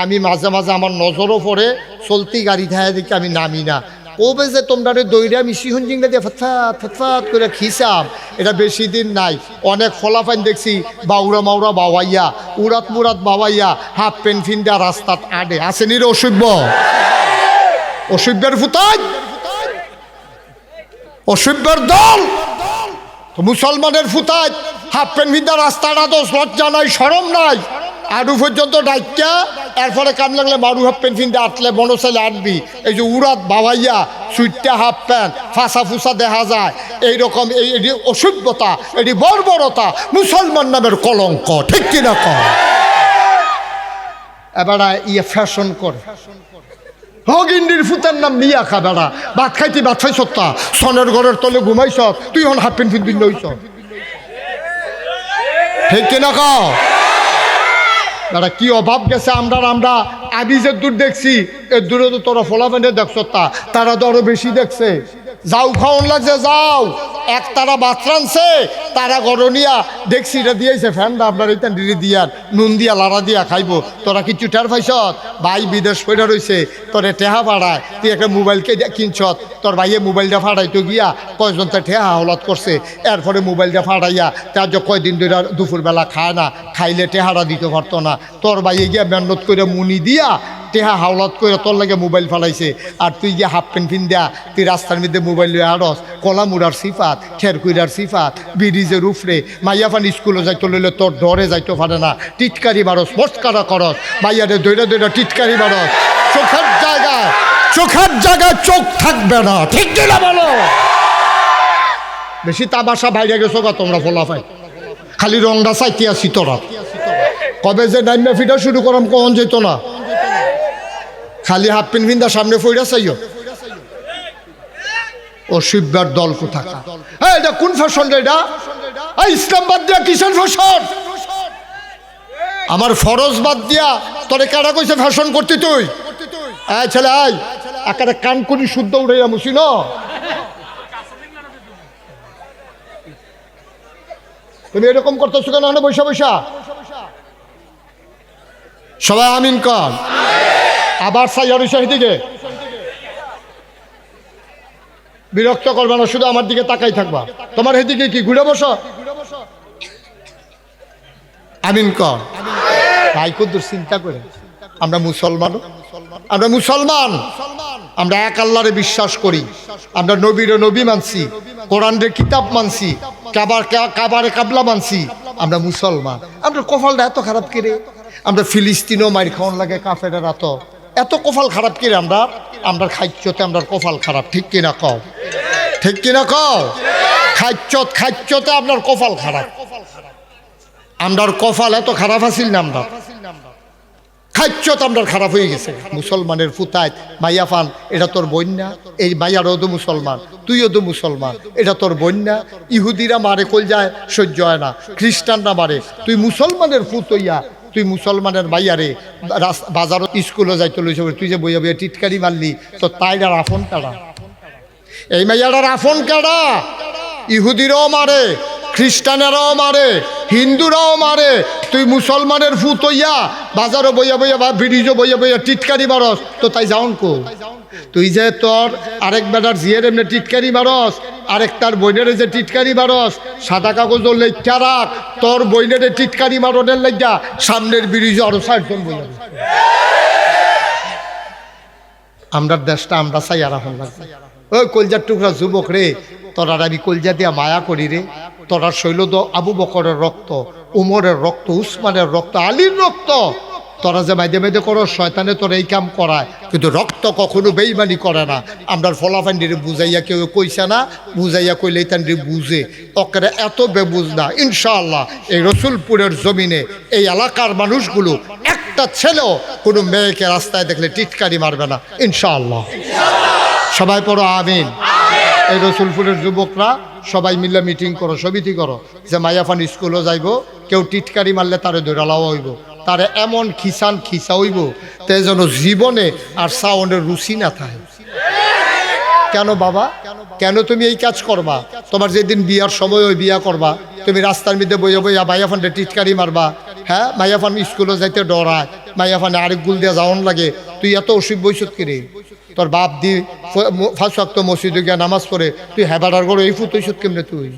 আমি মাঝে মাঝে আমার নজরও পড়ে চলতি গাড়ি থাকে দেখি আমি নামি না। কবে যে তোমরা দইরা মিশি হুঞ্জিংটা দিয়ে ফটফাট ফটফাট করে খিসাম, এটা বেশি দিন নাই। অনেক ফলাফাইন দেখছি বাউরা মাউরা বাওয়াইয়া উড়াত মুরাত বাওয়াইয়া হাফ প্যান্ট ফিন্দা রাস্তাত আডে আসেনি রে অসভ্য, অসভ্যের ফুতাই, অসভ্যের দল। তো মুসলমানের ফুতাই হাফ প্যান্ট ফিন্দা রাস্তাটা তো লজ্জা নাই শরম নাই। আডু পর্যন্ত ডাইকা এরপরে কাম লাগলে মারু হাফ প্যান্ট ফিন্দা আটলে বনসাইলে আটবি। এই যে উড়াত বাবাইয়া সুইটটা হাফ প্যান্ট ফাঁসা ফুসা দেখা যায়, এইরকম এটি অসভ্যতা, এটি বর্বরতা, মুসলমান নামের কলঙ্ক, ঠিক কিনা কর। এবার ফ্যাশন করে হগিন্ডির ফুতের নাম নিয়া খা বেড়া, ভাত খাইতি ভাত খাই সত্তা, সনের ঘরের তলে ঘুমাইছ তুই হন হাফ প্যান্ট ফিন্দিন লইছ, ঠিক কিনা কও। দাদা কি অভাব গেছে আমরা আমি যে দূর দেখছি এর দূরে তো তোরা ফলাফেনে দেখছ, তারা তো আরো বেশি দেখছে। যাও খাওয়ান লাগছে যাও, এক তারা বাথরানছে তারা গরনিয়া দেখছি এটা দিয়েছে ফ্যানটা আপনার এইটা ডিড়ি দিয়ার নুন দিয়া লাড়া দিয়া খাইবো। তোরা কিছু টের পাইছ ভাই বিদেশ পড়ে রয়েছে তোরে টেহা ফাড়ায়, তুই একটা মোবাইলকে কিনছ, তোর ভাইয়ে মোবাইলটা ফাড়াইতো গিয়া কয়জন তো টেহা হলাত করছে, এরপরে মোবাইলটা ফাড়াইয়া তার যে কয়দিন ধরে দুপুরবেলা খায় না, খাইলে টেহারা দিতে পারতো না, তোর ভাইয়ে গিয়া মেহনত করে মুনি দিয়া টেহা হাওলাত করে তোর লাগে মোবাইল ফালাইছে। আর তুই গিয়ে হাফ প্যান্ট ফিন দেয়া তুই রাস্তার মধ্যে মোবাইল লয়ে আড়স, কলা মুড়ার সিফাত, খেরকুইরার সিফাত, ব্রিজের উফরে মাইয়া ফান স্কুলে যাইতে লইলে তোর ডরে যাইতে পারে না, টিটকারি বারস মস্কারা করস, মাইয়ারে দৈরা দৈরা টিটকারি বারস, চোখের জায়গায় চোখ থাকবে না, ঠিক না বলো। বেশি তামাশা বাইরে গেছো গা তোমরা ফলাফাই, খালি রংটা চাইতে আসি তোরা। কবে যে নাইমা ফিটা শুরু করাম কখন যেত না, খালি হাফ প্যান্ট ফিন্দা সামনে ফইরা চাইও। ও শিববার দল কোথাকা, এটা কোন ফ্যাশন রে? এটা ইসলাম বাদ দিয়া কিসের ফ্যাশন? আমার ফরজ বাদ দিয়া তোরে কারা কইছে ফ্যাশন করতে? তুই ছেলে আয় একারে কান করি শুদ্ধ উড়াইয়া মুছি ন। তুমি এরকম করতেছো কেন? বৈশা বৈশা সবাই আমিন কর। আবার সাইয়ার দিকে বিরক্ত করবে না, শুধু আমার দিকে তাকাই থাকবা। তোমার এদিকে কি ঘুরে বসো? আমিন কর। ভাই কুদ্দুর চিন্তা করে আমরা মুসলমান, আমরা এক আল্লাহরে বিশ্বাস করি, আমরা নবীরে নবী মানছি, কোরআনের কিতাব মানছি, কাবারে কাবলা মানছি, আমরা মুসলমান। আমরা কপালটা এত খারাপ করে, আমরা ফিলিস্তিনও মাইর খাওয়ান লাগে কাফেরের এত কপাল খারাপ করে আমরা খাইচ্ছতে আমরা কপাল খারাপ, ঠিক কিনা কও? ঠিক কিনা কও? খাইচ্ছতে আপনার কপাল খারাপ, আমরার কপাল এত খারাপ আছিল না, আমরা খাইচ্ছত আমরা খারাপ হয়ে গেছে। মুসলমানের ফুতায় মাইয়া ফান, এটা তোর বন্যা, এই মাইয়ারও তো মুসলমান, তুইও তো মুসলমান, এটা তোর বন্যা। ইহুদিরা মারে কল যায় সহ্য হয় না, খ্রিস্টানরা মারে, তুই মুসলমানের ফুত হইয়া তুই মুসলমানের মাইয়ারে বাজারত স্কুলে যাইতে লইছ, তুই যে বইয়া বইয়া টিটকারি মারলি, তো তাইরার আফন কাড়া, এই মাইয়াটার আফন কাড়া। ইহুদিরাও মারে, খ্রিস্টানেরাও মারে, হিন্দুরাও মারে, তুই মুসলমানের ফুত হইয়া বাজারও বইয়া বইয়া বা ব্রিজও বইয়া বইয়া টিটকারি মারস, তো তাই যাওন কো? তুই যে তোর আরেক বেটার জিয়ের এমনি টিটকারি মারস, আরেক তার বইনের যে টিটকারি মারস, সাদা কাগজ লেখা রাখ, তোর বইনের টিটকারি মারনের লেখা সামনের ব্রিজে আরো ৬০ জন বইয়া। আমরার দেশটা আমরা চাই আর এখন লাগবে। ওই কলজার টুকরা যুবক রে, তোরার আমি কলজা দিয়া মায়া করি রে, তোরার শৈল তো আবু বকরের রক্ত, উমরের রক্ত, উসমানের রক্ত, আলীর রক্ত, তোরা যে মাইদে মাইদে করো শয়তানে তোর এই কাম করায়, কিন্তু রক্ত কখনো বেইমানি করে না। আমরা ফলাফান্ডিরে বুঝাইয়া কেউ কইছে না, বুঝাইয়া কইলে তান্ডি বুঝে, ওকে এত বেবুঝ না। ইনশাআল্লাহ এই রসুলপুরের জমিনে এই এলাকার মানুষগুলো একটা ছেলেও কোনো মেয়েকে রাস্তায় দেখলে টিটকারি মারবে না, ইনশাআল্লাহ। সবাই পড়ো আমিন। এই রসুলপুরের যুবকরা সবাই মিলে মিটিং করো, সমিতি করো যে মাইয়াফান স্কুলও যাইব, কেউ টিটকারি মারলে তারে ধরালাও হইব, তারে এমন খিসা হইব তে যেন জীবনে আর সাউন্ডের রুচি না থাকে। কেন বাবা, কেন তুমি এই কাজ করবা? তোমার যেদিন বিয়ার সময় ওই বিয়া করবা, তুমি রাস্তার মধ্যে বইয়া বইয়া মাইয়াফানটা টিটকারি মারবা, হ্যাঁ মাইয়াফান স্কুলে যাইতে ডরায়, মাইয়া ফানে আরেক গুল দিয়া যাওয়ান লাগে, তুই এত অসুখ বৈশত কিরে? তোর বাপ দি 5 ওয়াক্ত মসজিদে গিয়া নামাজ পড়ে, তুই হেবাডার করে এই ফুত ঐসত কেমনে? তুই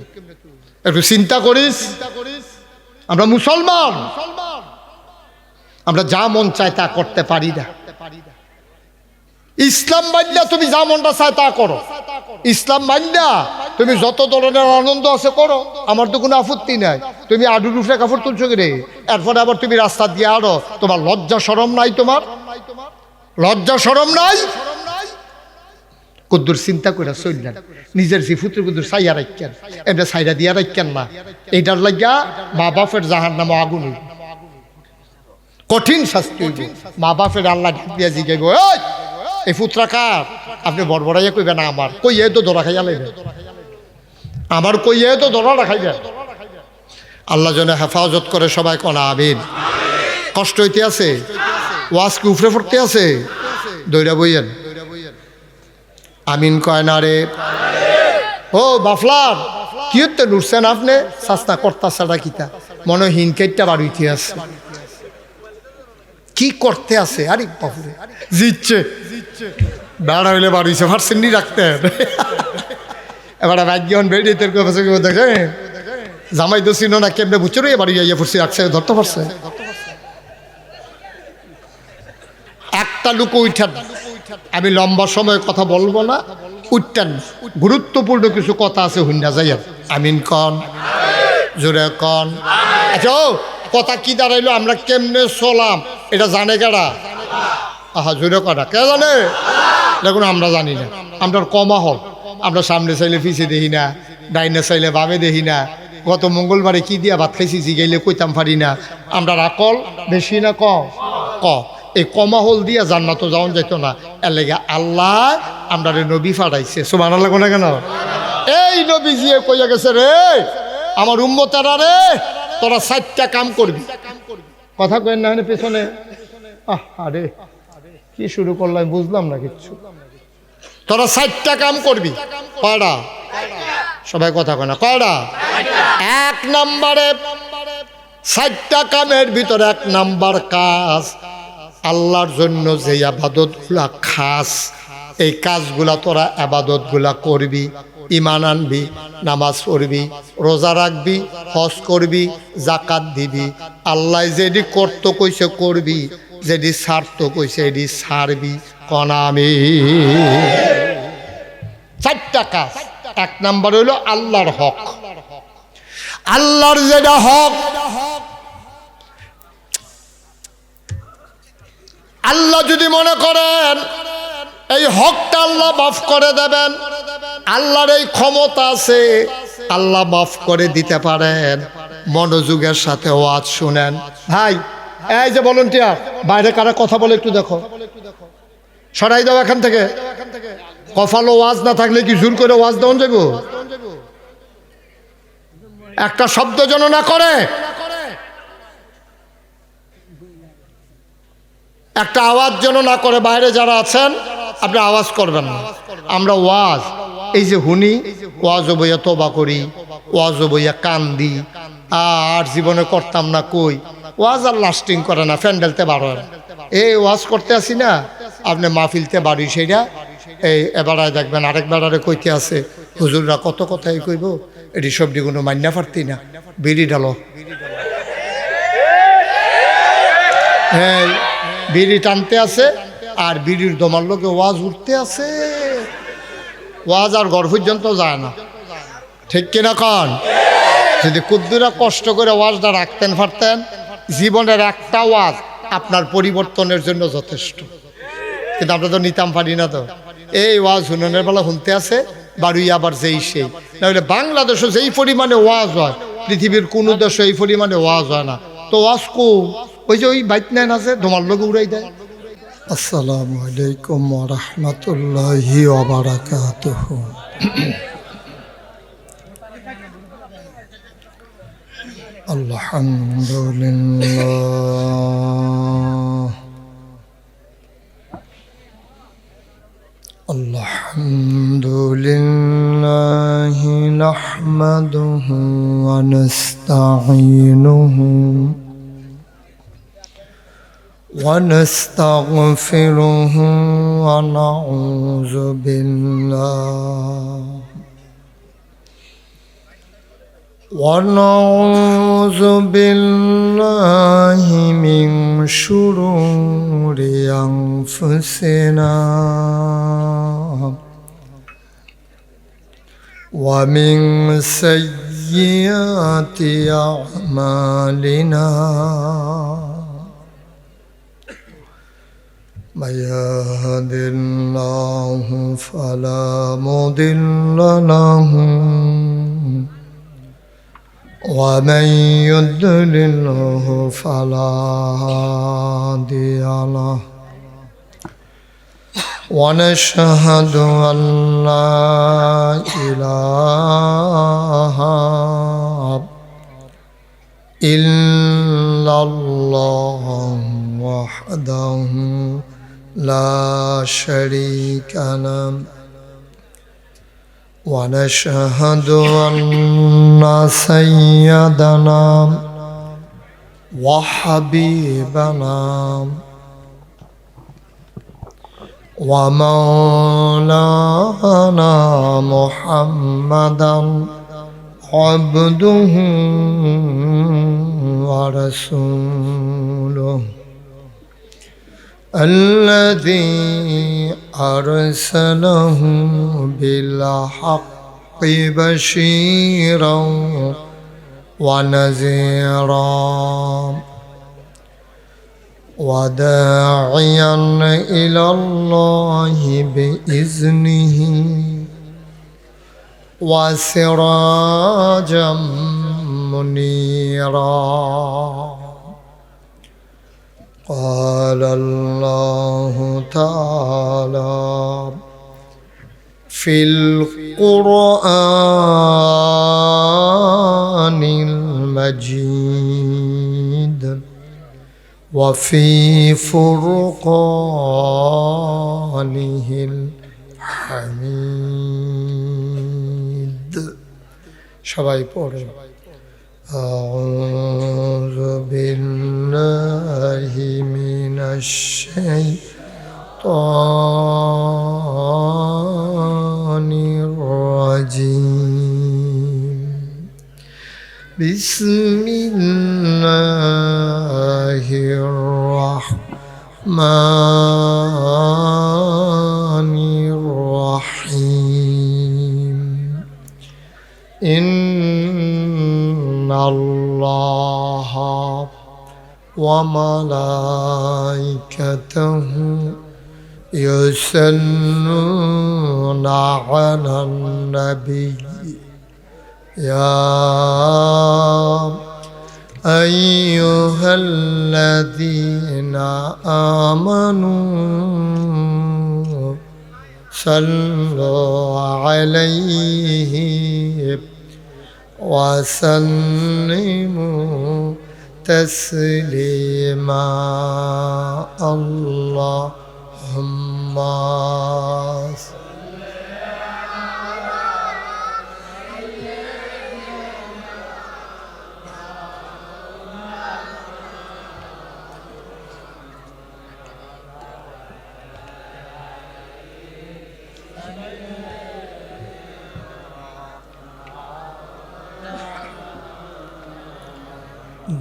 একটু চিন্তা করিস। আমরা মুসলমান, আমরা যা মন চায় তা করতে পারি না। ইসলাম মাইন্না তুমি যা মনটা চায় তা করো, ইসলাম মাইন্না তুমি যত ধরনের আনন্দ আছে করো, আমার তো কোনো আপত্তি নাই। তুমি আডুর উপরে কাপড় তুলছো রে, এরপরে আবার তুমি রাস্তা দিয়ে আরো, তোমার লজ্জা শরম নাই? তোমার লজ্জা শরম নাই? কুদ্দুর চিন্তা করে চললেন, নিজের জিফুতের কুদ্দুর সাইয়া রাখেন, এমনি সাইরা দিয়া রাখেন না। এইটার লাগিয়া মা বাপের জাহান্নামে আগুন হইব, কঠিন শাস্তি হইব। মা বাপের আল্লাহ ঢাক দিয়া জিগাইব, এই পুত্রা কার? আপনি বড়বড়াইয়া কইবেন আমার, কইয়ে তো ধরা খাইয়া লাইবেন, আমার কইয়ে তো ধরা রাখাইবেন। আল্লাহ যেন হেফাজত করে, সবাই কোন আমিন। কষ্ট হইতে আছে, ওয়াজ কি উফরে পড়তে আছে? দৌড়া বইয়েন, আমিন কয় না রে? ও বাফলার কি হতে লুটছেন আপনি? সাস্তা কর্তা সাটা কিতা মনে হিনকেটটা বাড়িতে আছে, কি করতে আছে? আরে বাপুরে জিতছে, বেড়া হইলে বাড়িছে ফার্সেন্নি রাখতেন। এবার ভাগ্যন বেরিয়ে দেখে জামাই তো চিনো না, কেমনে বুঝছো রে বাড়ি ইয়ে পড়ছে, রাখছে, ধরতে পারছে। একটা লোক উঠান, আমি লম্বা সময় কথা বলবো না, উঠতেন, গুরুত্বপূর্ণ কিছু কথা আছে হুন্ডা যাই। আমিন কন, জোরে কন। আচ্ছা ও কথা কি দাঁড়াইলো, আমরা কেমনে চলাম এটা জানে কেডা? আহা জোরে কটা কে জানে? দেখুন আমরা জানি না, আমরা কমা হল, আমরা সামনে চাইলে পিছিয়ে দেখি না, ডাইনে চাইলে বামে দেখি না। গত মঙ্গলবারে কি দিয়া ভাত খাইছি জিগাইলে কইতাম পারি না। আমরা রাকল বেশি না ক এই কমা হল দিয়া জান্নাত যাওয়া যেত না। এর লেগে আল্লাহ আমরা নবী ফাটাইছে, সুবহানাল্লাহ না কেন? এই নবী জিয়ে কইয়া গেছে, রে আমার উম্মতেরা রে, তোরা 4টা কাম করবি। কথা কইেন না পেছনে, আরে কি শুরু করলাম বুঝলাম না কিচ্ছু। তোরা 4টা কাম করবি। কয়টা? সবাই কথা কয় না, কয়টা? 1 নম্বরে 4টা কামের ভিতরে 1 নাম্বার কাজ, আল্লাহর জন্য যে আবাদতগুলা খাস, এই কাজগুলা তোরা আবাদতগুলা করবি। ইমান আনবি, নামাজ পড়বি, রোজা রাখবি, হজ করবি, জাকাত দিবি। আল্লাহ যেটি করতে কইছে করবি, যেটি ছাড়তো কইছে এটি ছাড়বি। কনামি 4টা কাজ। 1 নাম্বার হইল আল্লাহর হক, আল্লাহর যেটা হক, আল্লাহ যদি মনে করেন এই হকটা আল্লাহ মাফ করে দেবেন, আল্লাহর এই ক্ষমতা আছে, আল্লাহ মাফ করে দিতে পারেন। মনোযোগের সাথে ওয়াজ শুনেন। ভাই এই যে ভলান্টিয়ার বাইরে কারা কথা বলে একটু দেখো, সরাই দাও এখান থেকে। কফালো ওয়াজ না থাকলে কি জোর করে ওয়াজ দেওয়া যাবে? একটা শব্দ যেন না করে, একটা আওয়াজ যেন না করে। বাইরে যারা আছেন আপনি আওয়াজ করবেন না। আমরা ওয়াজ এই যে হুনি, ওয়াজ বইয়া তোবা করি, ওয়াজ বইয়া কান্দি, আর জীবনে করতাম না কই। ওয়াজ আর লাস্টিং করে না, ফ্যান্ডেলতে বাড়ো। এই ওয়াজ করতে আসি না, আপনি মাহফিলতে বাড়ি সেইটা এই এবারায় দেখবেন আরেক বেড়ারে কইতে আছে, হুজুররা কত কথাই কইব, এটি সবটি কোনো মান্যা পারতি না। বিড়ি ঢালো, হ্যাঁ বিড়ি টানতে আছে, আর বিড়ির দমার লোকে ওয়াজ উঠতে আছে। ওয়াজ আর ঘর পর্যন্ত যায় না, ঠিক কিনা কন? যদি কুদ্দুরা কষ্ট করে ওয়াজটা রাখতেন পারতেন, জীবনের একটা ওয়াজ আপনার পরিবর্তনের জন্য যথেষ্ট। কিন্তু আমরা তো নিতাম পারি না। তো এই ওয়াজ হুননের বেলা শুনতে আছে, বাড়ি আবার যেই সেই। নাহলে বাংলাদেশে যেই পরিমাণে ওয়াজ হয়, পৃথিবীর কোনো দেশে এই পরিমাণে ওয়াজ হয় না। তো ওয়াজ কো ওই যে ওই বাইক নেন আছে, তোমার লোক উড়াই দেয়। আসসালামু আলাইকুম ওয়া রাহমাতুল্লাহি ওয়া বারাকাতুহু। আলহামদুলিল্লাহ আলহামদুলিল্লাহি নাহমাদুহু ওয়া নাস্তাঈনুহু ونستغفره ونعوذ بالله من شرور أنفسنا ومن سيئات أعمالنا من يهد الله فلا مضل له ومن يضلله فلا هادي له ونشهد أن لا إله إلا الله وحده لا شريك له ونشهد أن سيدنا وحبيبنا ومولانا محمدا عبده ورسوله الذي أرسله بالحق بشيرا ونذيرا وداعيا إلى الله بإذنه وسراجا منيرا قال الله تعالى في القرآن المجيد وفي فرقانه الحميد সবাই পড়ে أعوذ بالله من الشيطان الرجيم بسم الله الرحمن الرحيم إن الله وملائكته يصلون على النبي يا أيها الذين آمنوا صلوا عليه وسلموا تسليما اللهم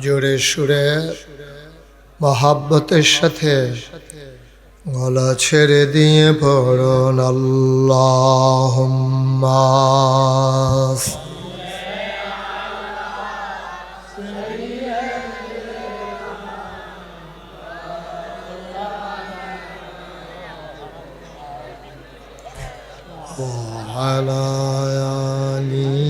জোরে সুরে মহাব্বতের সাথে গলা ছেড়ে দিয়ে পড়ুন আল্লাহুম্মা وعلى آله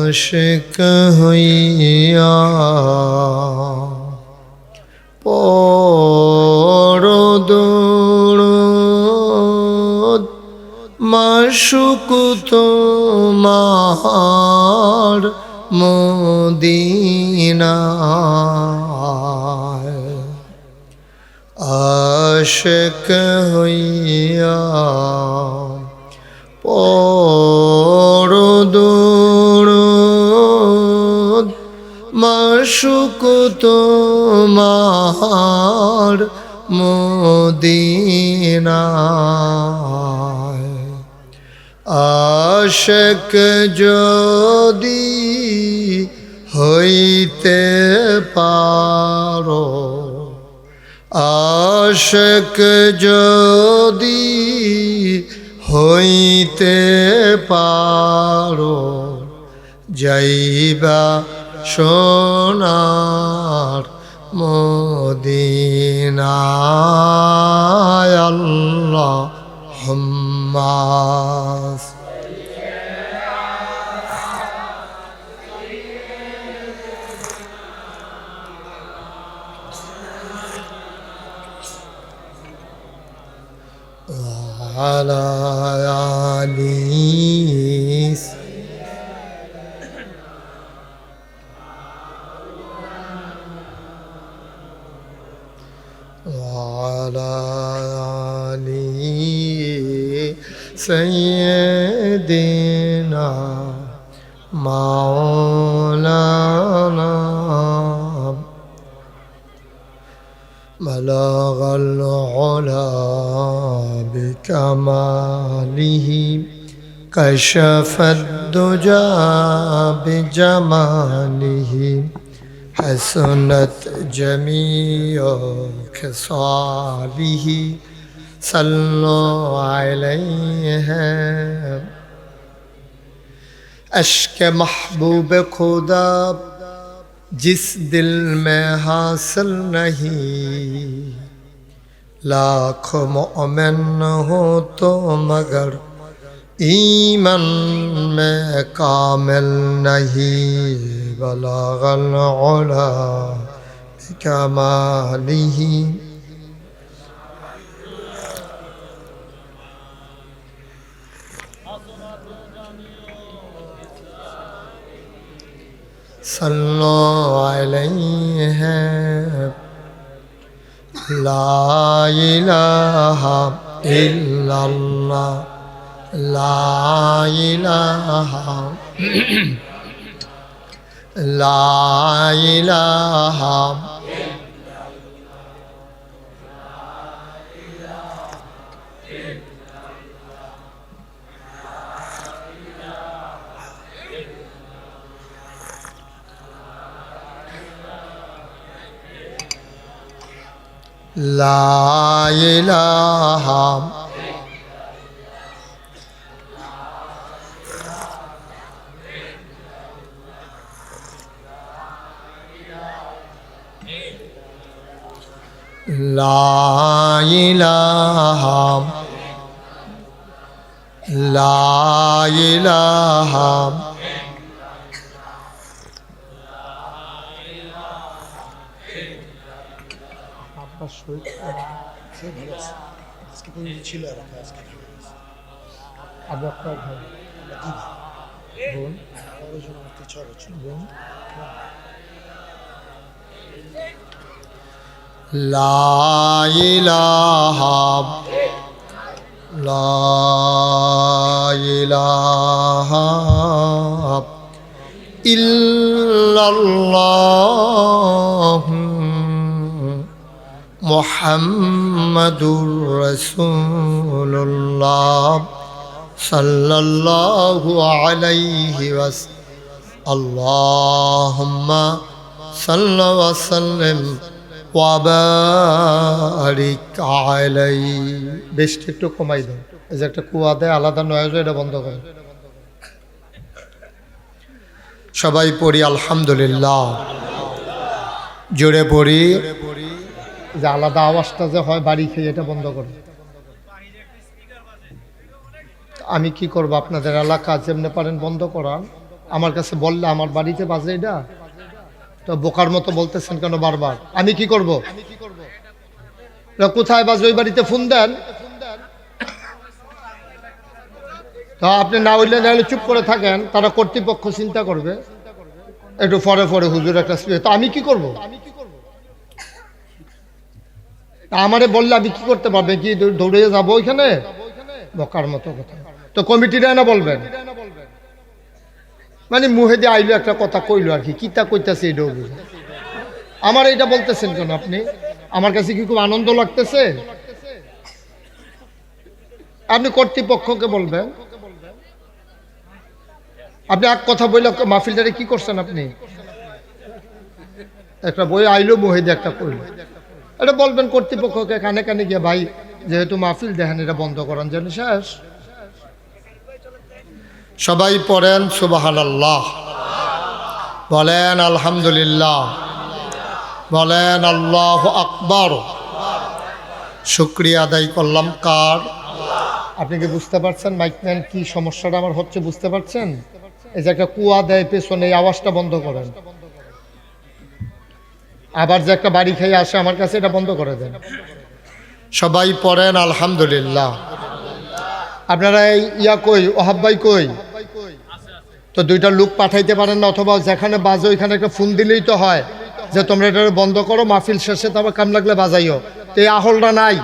আশিক হইয়া পড়ো দুরূদ মাশউক তোমার মদিনায় আশিক হইয়া দরুদ মাশুক তোমার মদিনায় আশিক যদি হইতে পারো আশিক যদি হইতে পারো যাইবা সোনার মদিনায় আল্লাহুম্মা وعلى آله وعلى آله سيدنا مولانا بلغ العلا بكماله كشف الدجى بجماله حسنت جميع خصاله صلوا عليه عشق محبوب خدا जिस दिल में हासिल नहीं लाख मोमिन हो तो मगर ईमान में कामिल नहीं बलगल उला बिकमालिही सल्लो अलैहि ला इलाहा इल्लल्लाह ला इलाहा ला इलाहा لا إله لا إله لا إله ছিল আজকে আপনার ভাই বোন বোন লা ইলাহা লা ইলাহা ইল্লাল্লাহ মুহাম্মাদুর রাসূলুল্লাহ সাল্লাল্লাহু আলাইহি ওয়াসাল্লাম আল্লাহুম্মা সাল্লি ওয়া সাল্লিম ওয়া বারিক আলাইহি। বেশটা একটু কমাই দাও, এই যে একটা কুয়া দেয় আলাদা নয়েজ, এটা বন্ধ করো। সবাই পড়ি আলহামদুলিল্লাহ, জোরে পড়ি। যে আলাদা আওয়াজটা যে হয় বাড়ি খেয়ে, এটা বন্ধ করো। আমি কি করব, আপনাদের এলাকা যেমনি পারেন বন্ধ করান। আমার কাছে বললে আমার বাড়িতে বাজে, এটা তো বোকার মতো বলতেছেন কেন বারবার? আমি কি করব? কোথায় বাজে ওই বাড়িতে ফোন দেন। তো আপনি না হইলে চুপ করে থাকেন, তারা কর্তৃপক্ষ চিন্তা করবে। একটু পরে পরে হুজুর একটা, তো আমি কি করব? আমারে বললে আমি কি করতে পারবে? কি দৌড়ে যাবো ওইখানে? বোকার মতো কথা। তো কমিটিরা না বলবেন, মানে মুহে দিয়ে আইলো একটা কথা কইলো আর কি, কিতা কইতাছে এটাও বুঝে। আমার এইটা বলতেছেন কেন আপনি? আমার কাছে কি খুব আনন্দ লাগতেছে? আপনি কর্তৃপক্ষকে বলবেন। আপনি এক কথা বললে মাহফিলটারে কি করছেন আপনি? একটা বই আইলো মুহে দিয়ে একটা কইলো, এটা বলবেন কর্তৃপক্ষকে কানে কানে গিয়ে, ভাই যেহেতু মাহফিল দেখেন এটা বন্ধ করান যেন শেষ। সবাই পড়েন সুবহানাল্লাহ, বলেন আলহামদুলিল্লাহ, বলেন আল্লাহু আকবার। শুকরিয়া আদায় করলাম কার? আপনি কি বুঝতে পারছেন মাইকম্যান কি সমস্যাটা আমার হচ্ছে? বুঝতে পারছেন? এই যে একটা কুয়া দেয় পেছনে, এই আওয়াজটা বন্ধ করেন। আবার যে একটা বাড়ি খেয়ে আসে আমার কাছে, এটা বন্ধ করে দেন। সবাই পড়েন আলহামদুলিল্লাহ। আপনারা এই ইয়া কই, ওহাব ভাই কই? তো দুইটা লোক পাঠাইতে পারেন না? অথবা যেখানে বাজে ওইখানে একটা ফোন দিলেই তো হয় যে তোমরা এটা বন্ধ করো, মাহফিল শেষে তারপর কাম লাগলে বাজাইও। তো এই আহলটা নাই।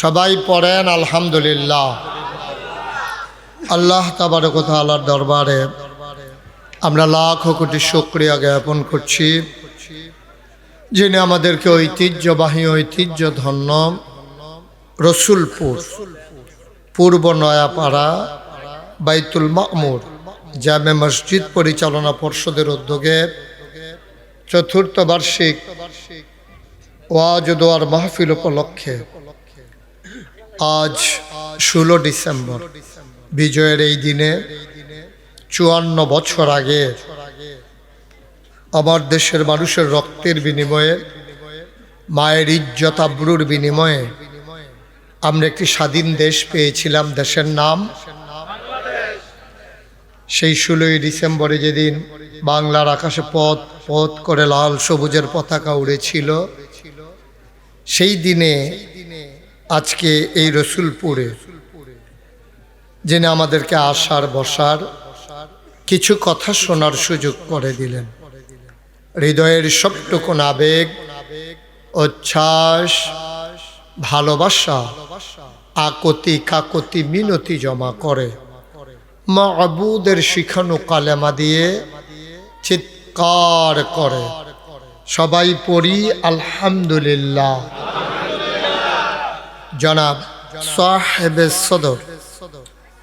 সবাই পড়েন আলহামদুলিল্লাহ। আল্লাহ তাবারক ওয়া তাআলার দরবারে আমরা লাখ কোটি শুকরিয়া জ্ঞাপন করছি, যিনি আমাদেরকে ঐতিহ্যবাহী ঐতিহ্য ধন্য রসুলপুর পূর্ব নয়াপাড়া বাইতুল মামুর জামে মসজিদ পরিচালনা পর্ষদের উদ্যোগে চতুর্থ বার্ষিক ওয়াজ দোয়ার মাহফিল উপলক্ষে আজ 16 ডিসেম্বর বিজয়ের এই দিনে 54 বছর আগে আমার দেশের মানুষের রক্তের বিনিময়ে, মায়ের ইজ্জত আবরুর বিনিময়ে আমরা একটি স্বাধীন দেশ পেয়েছিলাম। দেশের নাম সেই 16 ডিসেম্বরে যেদিন বাংলার আকাশে পথ পথ করে লাল সবুজের পতাকা উড়েছিল, সেই দিনে আজকে এই রসুলপুরে যিনি আমাদেরকে আসার বসার কিছু কথা শোনার সুযোগ করে দিলেন। হৃদয়ের সবটুকু আবেগ, উচ্ছ্বাস, ভালোবাসা, আকতি কাকতি মিনতি জমা করে মাবুদের শিখানো কালেমা দিয়ে চিৎকার করে সবাই পড়ি আলহামদুলিল্লাহ। জনাব সাহেবে সদর,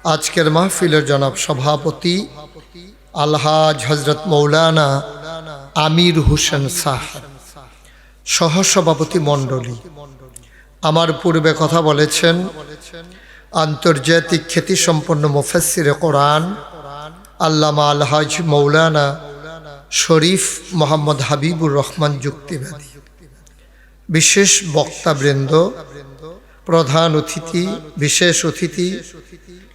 আজকের মাহফিলের জনাব সভাপতি আলহাজ হজরত মৌলানা আমির হোসেন সাহেব, সহসভাপতি মণ্ডলী, আমার পূর্বে কথা বলেছেন আন্তর্জাতিক খ্যাতিসম্পন্ন মুফাসসিরে কোরআন আল্লামা আলহাজ মৌলানা শরীফ মোহাম্মদ হাবিবুর রহমান যুক্তিবাদী, বিশেষ বক্তাবৃন্দ, প্রধান অতিথি, বিশেষ অতিথি,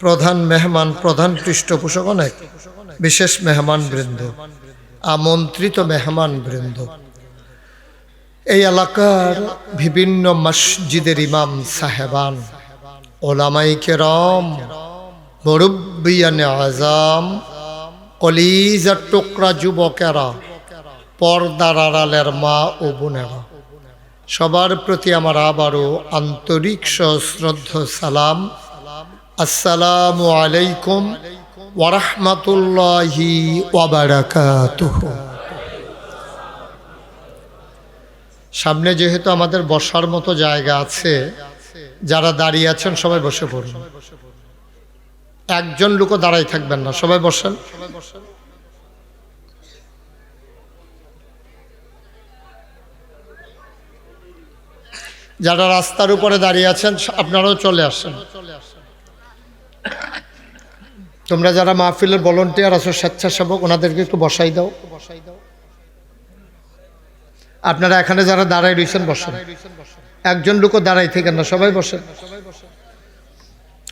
প্রধান মেহমান, প্রধান পৃষ্ঠপোষক, অনেক বিশেষ মেহমান বৃন্দ, আমন্ত্রিত মেহমান বৃন্দ, এই এলাকার বিভিন্ন মসজিদের ইমাম সাহেবান, ওলামায়ে কেরাম, মুরব্বিয়ানে আযাম, কলিজার টুকরা যুবকেরা, পর্দার আড়ালের মা ও বোনেরা, সবার প্রতি আমার আবারও আন্তরিক সশ্রদ্ধ সালাম। আসসালামু আলাইকুম ওয়া রাহমাতুল্লাহি ওয়া বারাকাতুহু। সামনে যেহেতু আমাদের বসার মতো জায়গা আছে, যারা দাঁড়িয়ে আছেন সবাই বসে পড়ুন। একজন লোকও দাঁড়াই থাকবেন না, সবাই বসেন। যারা রাস্তার উপরে দাঁড়িয়ে আছেন আপনারাও চলে আসেন। তোমরা যারা মাহফিলের ভলান্টিয়ার আছো, স্বেচ্ছাসেবক, ওনাদেরকে একটু বসাই দাও। আপনারা এখানে যারা দাঁড়াই রয়েছেন বসেন, একজন লোকও দাঁড়াই থাকেন না, সবাই বসেন।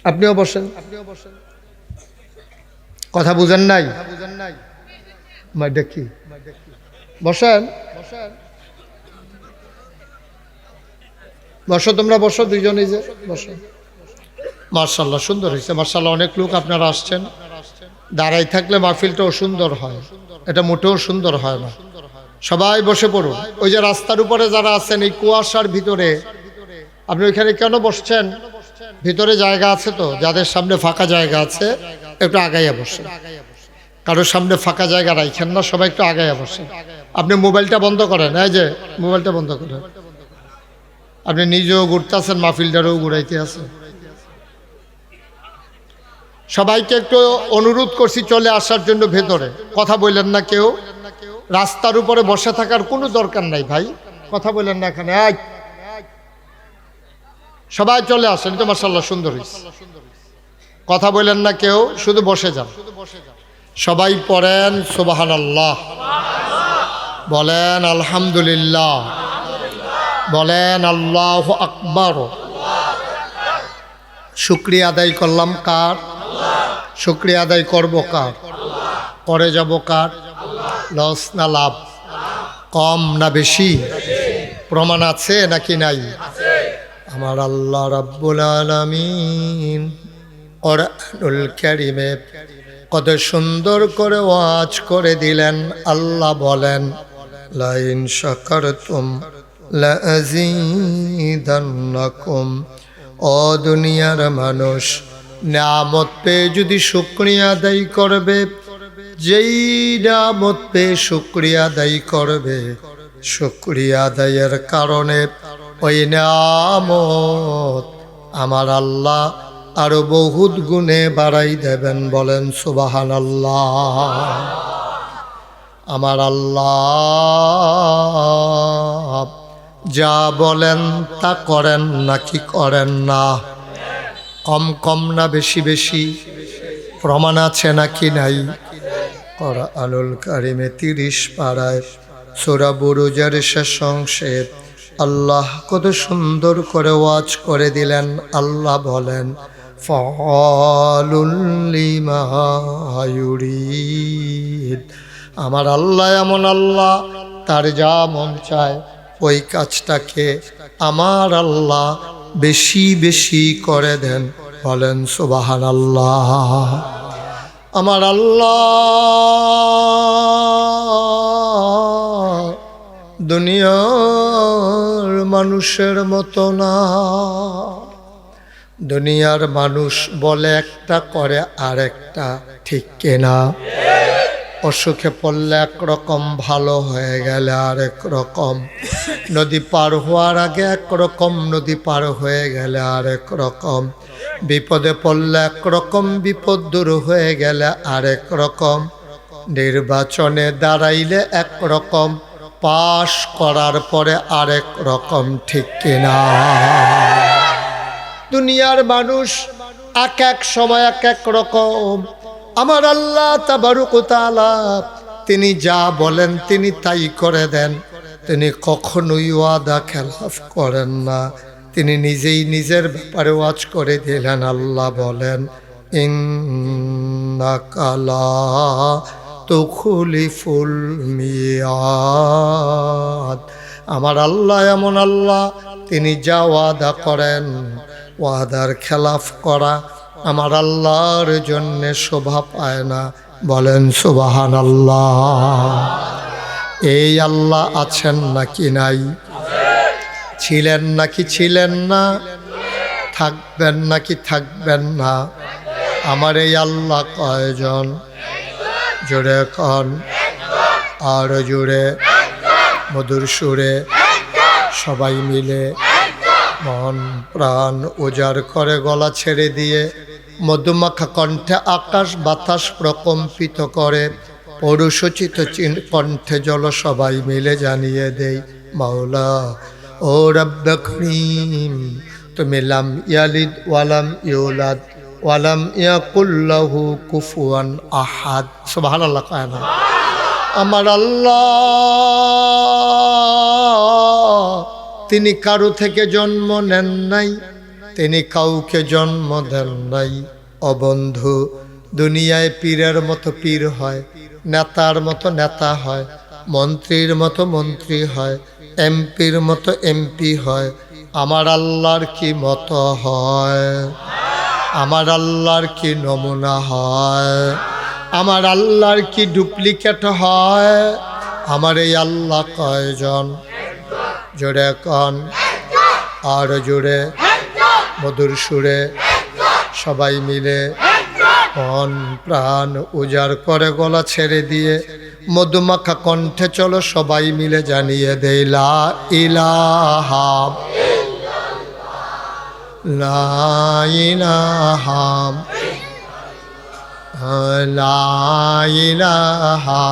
আপনিও বসেন। কথা বুঝেন নাই? দেখি বসেন, বসো, তোমরা বসো, দুইজনেই যে বসো। মার্শাল্লাহ, সুন্দর হয়েছে মার্শাল্লাহ। অনেক লোক আপনারা আসছেন। দাঁড়াই থাকলে মাহফিলটাও সুন্দর হয়, এটা মোটেও সুন্দর হয় না। সবাই বসে পড়ুন। ওই যে রাস্তার উপরে যারা আছেন এই কুয়াশার ভিতরে, আপনি ওইখানে কেন বসছেন? ভিতরে জায়গা আছে তো, যাদের সামনে ফাঁকা জায়গা আছে একটু আগাইয়া বসেন। কারোর সামনে ফাঁকা জায়গা রাখেন না, সবাই একটু আগাইয়া বসেন। আপনি মোবাইলটা বন্ধ করেন, এই যে মোবাইলটা বন্ধ করেন। আপনি নিজেও ঘুরতেছেন, মাহফিলটারও ঘুরাইতে আছেন। সবাইকে একটু অনুরোধ করছি চলে আসার জন্য ভেতরে। কথা বললেন না কেউ, রাস্তার উপরে বসে থাকার কোনো দরকার নাই ভাই, কথা বললেন না এখানে। সবাই চলে আসেন, তো মাশাআল্লাহ সুন্দর হয়েছে। কথা বললেন না কেউ, শুধু বসে যান। সবাই পড়েন সুবহানাল্লাহ, বলেন আলহামদুলিল্লাহ, বলেন আল্লাহু আকবার। শুকরিয়া আদায় করলাম কার? শুকরিয়া আদায় করব কার? করে যাব কার? লস না লাভ? কম না বেশি? প্রমাণ আছে নাকি নাই? আমার আল্লাহ রাব্বুল আলামিন কোরআনুল কারীমে কত সুন্দর করে ওয়াজ করে দিলেন। আল্লাহ বলেন, লা ইন শাকারতুম লা আযীদান্নাকুম। ও দুনিয়ার মানুষ, নিয়ামত পেয়ে যদি শুকরিয়া আদায় করবে, যেই নিয়ামত পেয়ে শুকরিয়া আদায় করবে, শুকরিয়া আদায়ের কারণে ওই নিয়ামত আমার আল্লাহ আরো বহুত গুণে বাড়াই দেবেন। বলেন সুবহানাল্লাহ। আমার আল্লাহ যা বলেন তা করেন নাকি করেন না? কম কম না বেশি বেশি? প্রমাণ আছে নাকি নাই? কোরআনুল কারীমে 30 পারায় সূরা বুরুজের শেষ অংশে আল্লাহ কত সুন্দর করে ওয়াজ করে দিলেন। আল্লাহ বলেন, ফাআলুল লিমা ইউরিদ। আমার আল্লাহ এমন আল্লাহ, তার যা মন চায় ওই কাজটাকে আমার আল্লাহ বেশি বেশি করে দেন। বলেন সুবহানাল্লাহ। আমার আল্লাহ দুনিয়ার মানুষের মতো না। দুনিয়ার মানুষ বলে একটা, করে আরেকটা, ঠিক কিনা? অসুখে পড়লে একরকম, ভালো হয়ে গেলে আরেক রকম। নদী পার হওয়ার আগে একরকম, নদী পার হয়ে গেলে আরেক রকম। বিপদে পড়লে একরকম, বিপদ দূর হয়ে গেলে আরেক রকম। নির্বাচনে দাঁড়াইলে একরকম, পাশ করার পরে আরেক রকম, ঠিক কিনা? দুনিয়ার মানুষ এক এক সময় এক এক রকম। আমার আল্লাহ তাবারক ওয়া তাআলা তিনি যা বলেন তিনি তাই করে দেন। তিনি কখনোই ওয়াদা খেলাফ করেন না। তিনি নিজেই নিজের ব্যাপারে ওয়াজ করে দিলেন। আল্লাহ বলেন, ইন্নাকা লা তুখলিফুল মিয়াদ। আমার আল্লাহ এমন আল্লাহ, তিনি যা ওয়াদা করেন, ওয়াদার খেলাফ করা আমার আল্লাহর জন্য শোভা পায় না। বলেন সুবহানাল্লাহ। এই আল্লাহ আছেন নাকি নাই? ছিলেন নাকি ছিলেন না? থাকবেন নাকি থাকবেন না? আমার এই আল্লাহ কয়জন? জোরে কন, আর জোরে, মধুর সুরে, সবাই মিলে মন প্রাণ উজাড় করে গলা ছেড়ে দিয়ে মধুমাখা কণ্ঠে আকাশ বাতাস প্রকম্পিত করে পৌরুষোচিত কণ্ঠে জল সবাই মিলে জানিয়ে দেই, মাওলা ও রব্বে করিম, তুমি লাম ইয়ালিদ ওয়ালাম ইউলাদ ওয়ালাম ইয়াকুল লাহু কুফুয়ান আহাদ। সুবহানাল্লাহ। কয় না? আমার আল্লাহ তিনি কারো থেকে জন্ম নেন নাই, তিনি কাউকে জন্ম দেন নাই। ও বন্ধু, দুনিয়ায় পীরের মতো পীর হয়, নেতার মতো নেতা হয়, মন্ত্রীর মতো মন্ত্রী হয়, এমপির মতো এমপি হয়। আমার আল্লাহর কি মতো হয়? আমার আল্লাহর কি নমুনা হয়? আমার আল্লাহর কি ডুপ্লিকেট হয়? আমার এই আল্লাহ কয়জন? জোরে কন, আর জোরে, মধুর সুরে সবাই মিলে মন প্রাণ উজাড় করে গলা ছেড়ে দিয়ে মধুমাখা কণ্ঠে চলো সবাই মিলে জানিয়ে দেই লা ইলাহা লা ইলাহা লা ইলাহা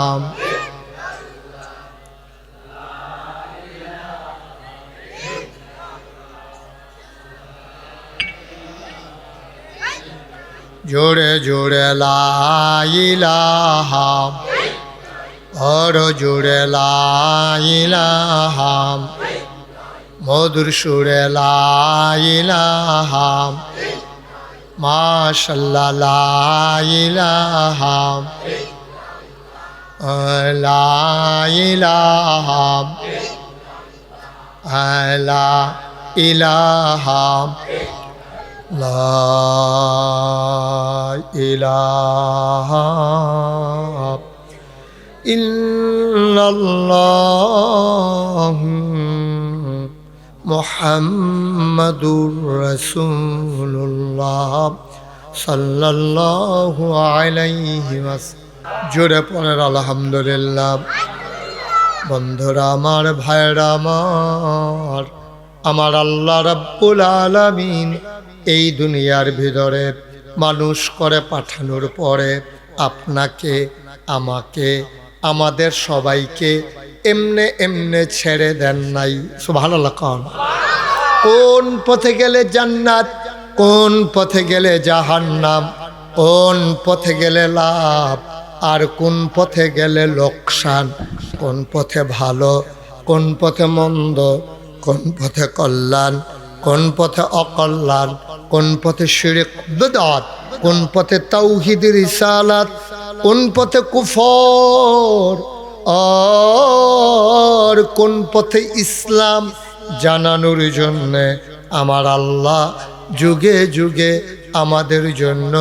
জোরে জোরে লা ইলাহা, আর জোরে লা ইলাহা, মধুর সুরে লা ইলাহা, মাশাআল্লাহ লা ইলাহা, লা ইলাহা, লা ইলাহা, লা ইলাহা ইল্লাল্লাহ মুহাম্মাদুর রাসূলুল্লাহ সাল্লাল্লাহু আলাইহি ওয়াসাল্লাম। জোরে পড়েন আলহামদুলিল্লাহ। বন্ধুরা আমার, ভাইরা আমার আল্লাহ রাব্বুল আলামিন এই দুনিয়ার ভিতরে মানুষ করে পাঠানোর পরে আপনাকে, আমাকে, আমাদের সবাইকে এমনে এমনে ছেড়ে দেন নাই। সুবহানাল্লাহ। কোন পথে গেলে জান্নাত, কোন পথে গেলে জাহান্নাম, কোন পথে গেলে লাভ আর কোন পথে গেলে লোকসান, কোন পথে ভালো, কোন পথে মন্দ, কোন পথে কল্যাণ, কোন পথে অকল্যাণ, কোন পথে শিরক বিদআত, কোন পথে তাওহীদ রিসালাত, কোন পথে কুফর আর কোন পথে ইসলাম জানানোর জন্য আমার আল্লাহ যুগে যুগে আমাদের জন্য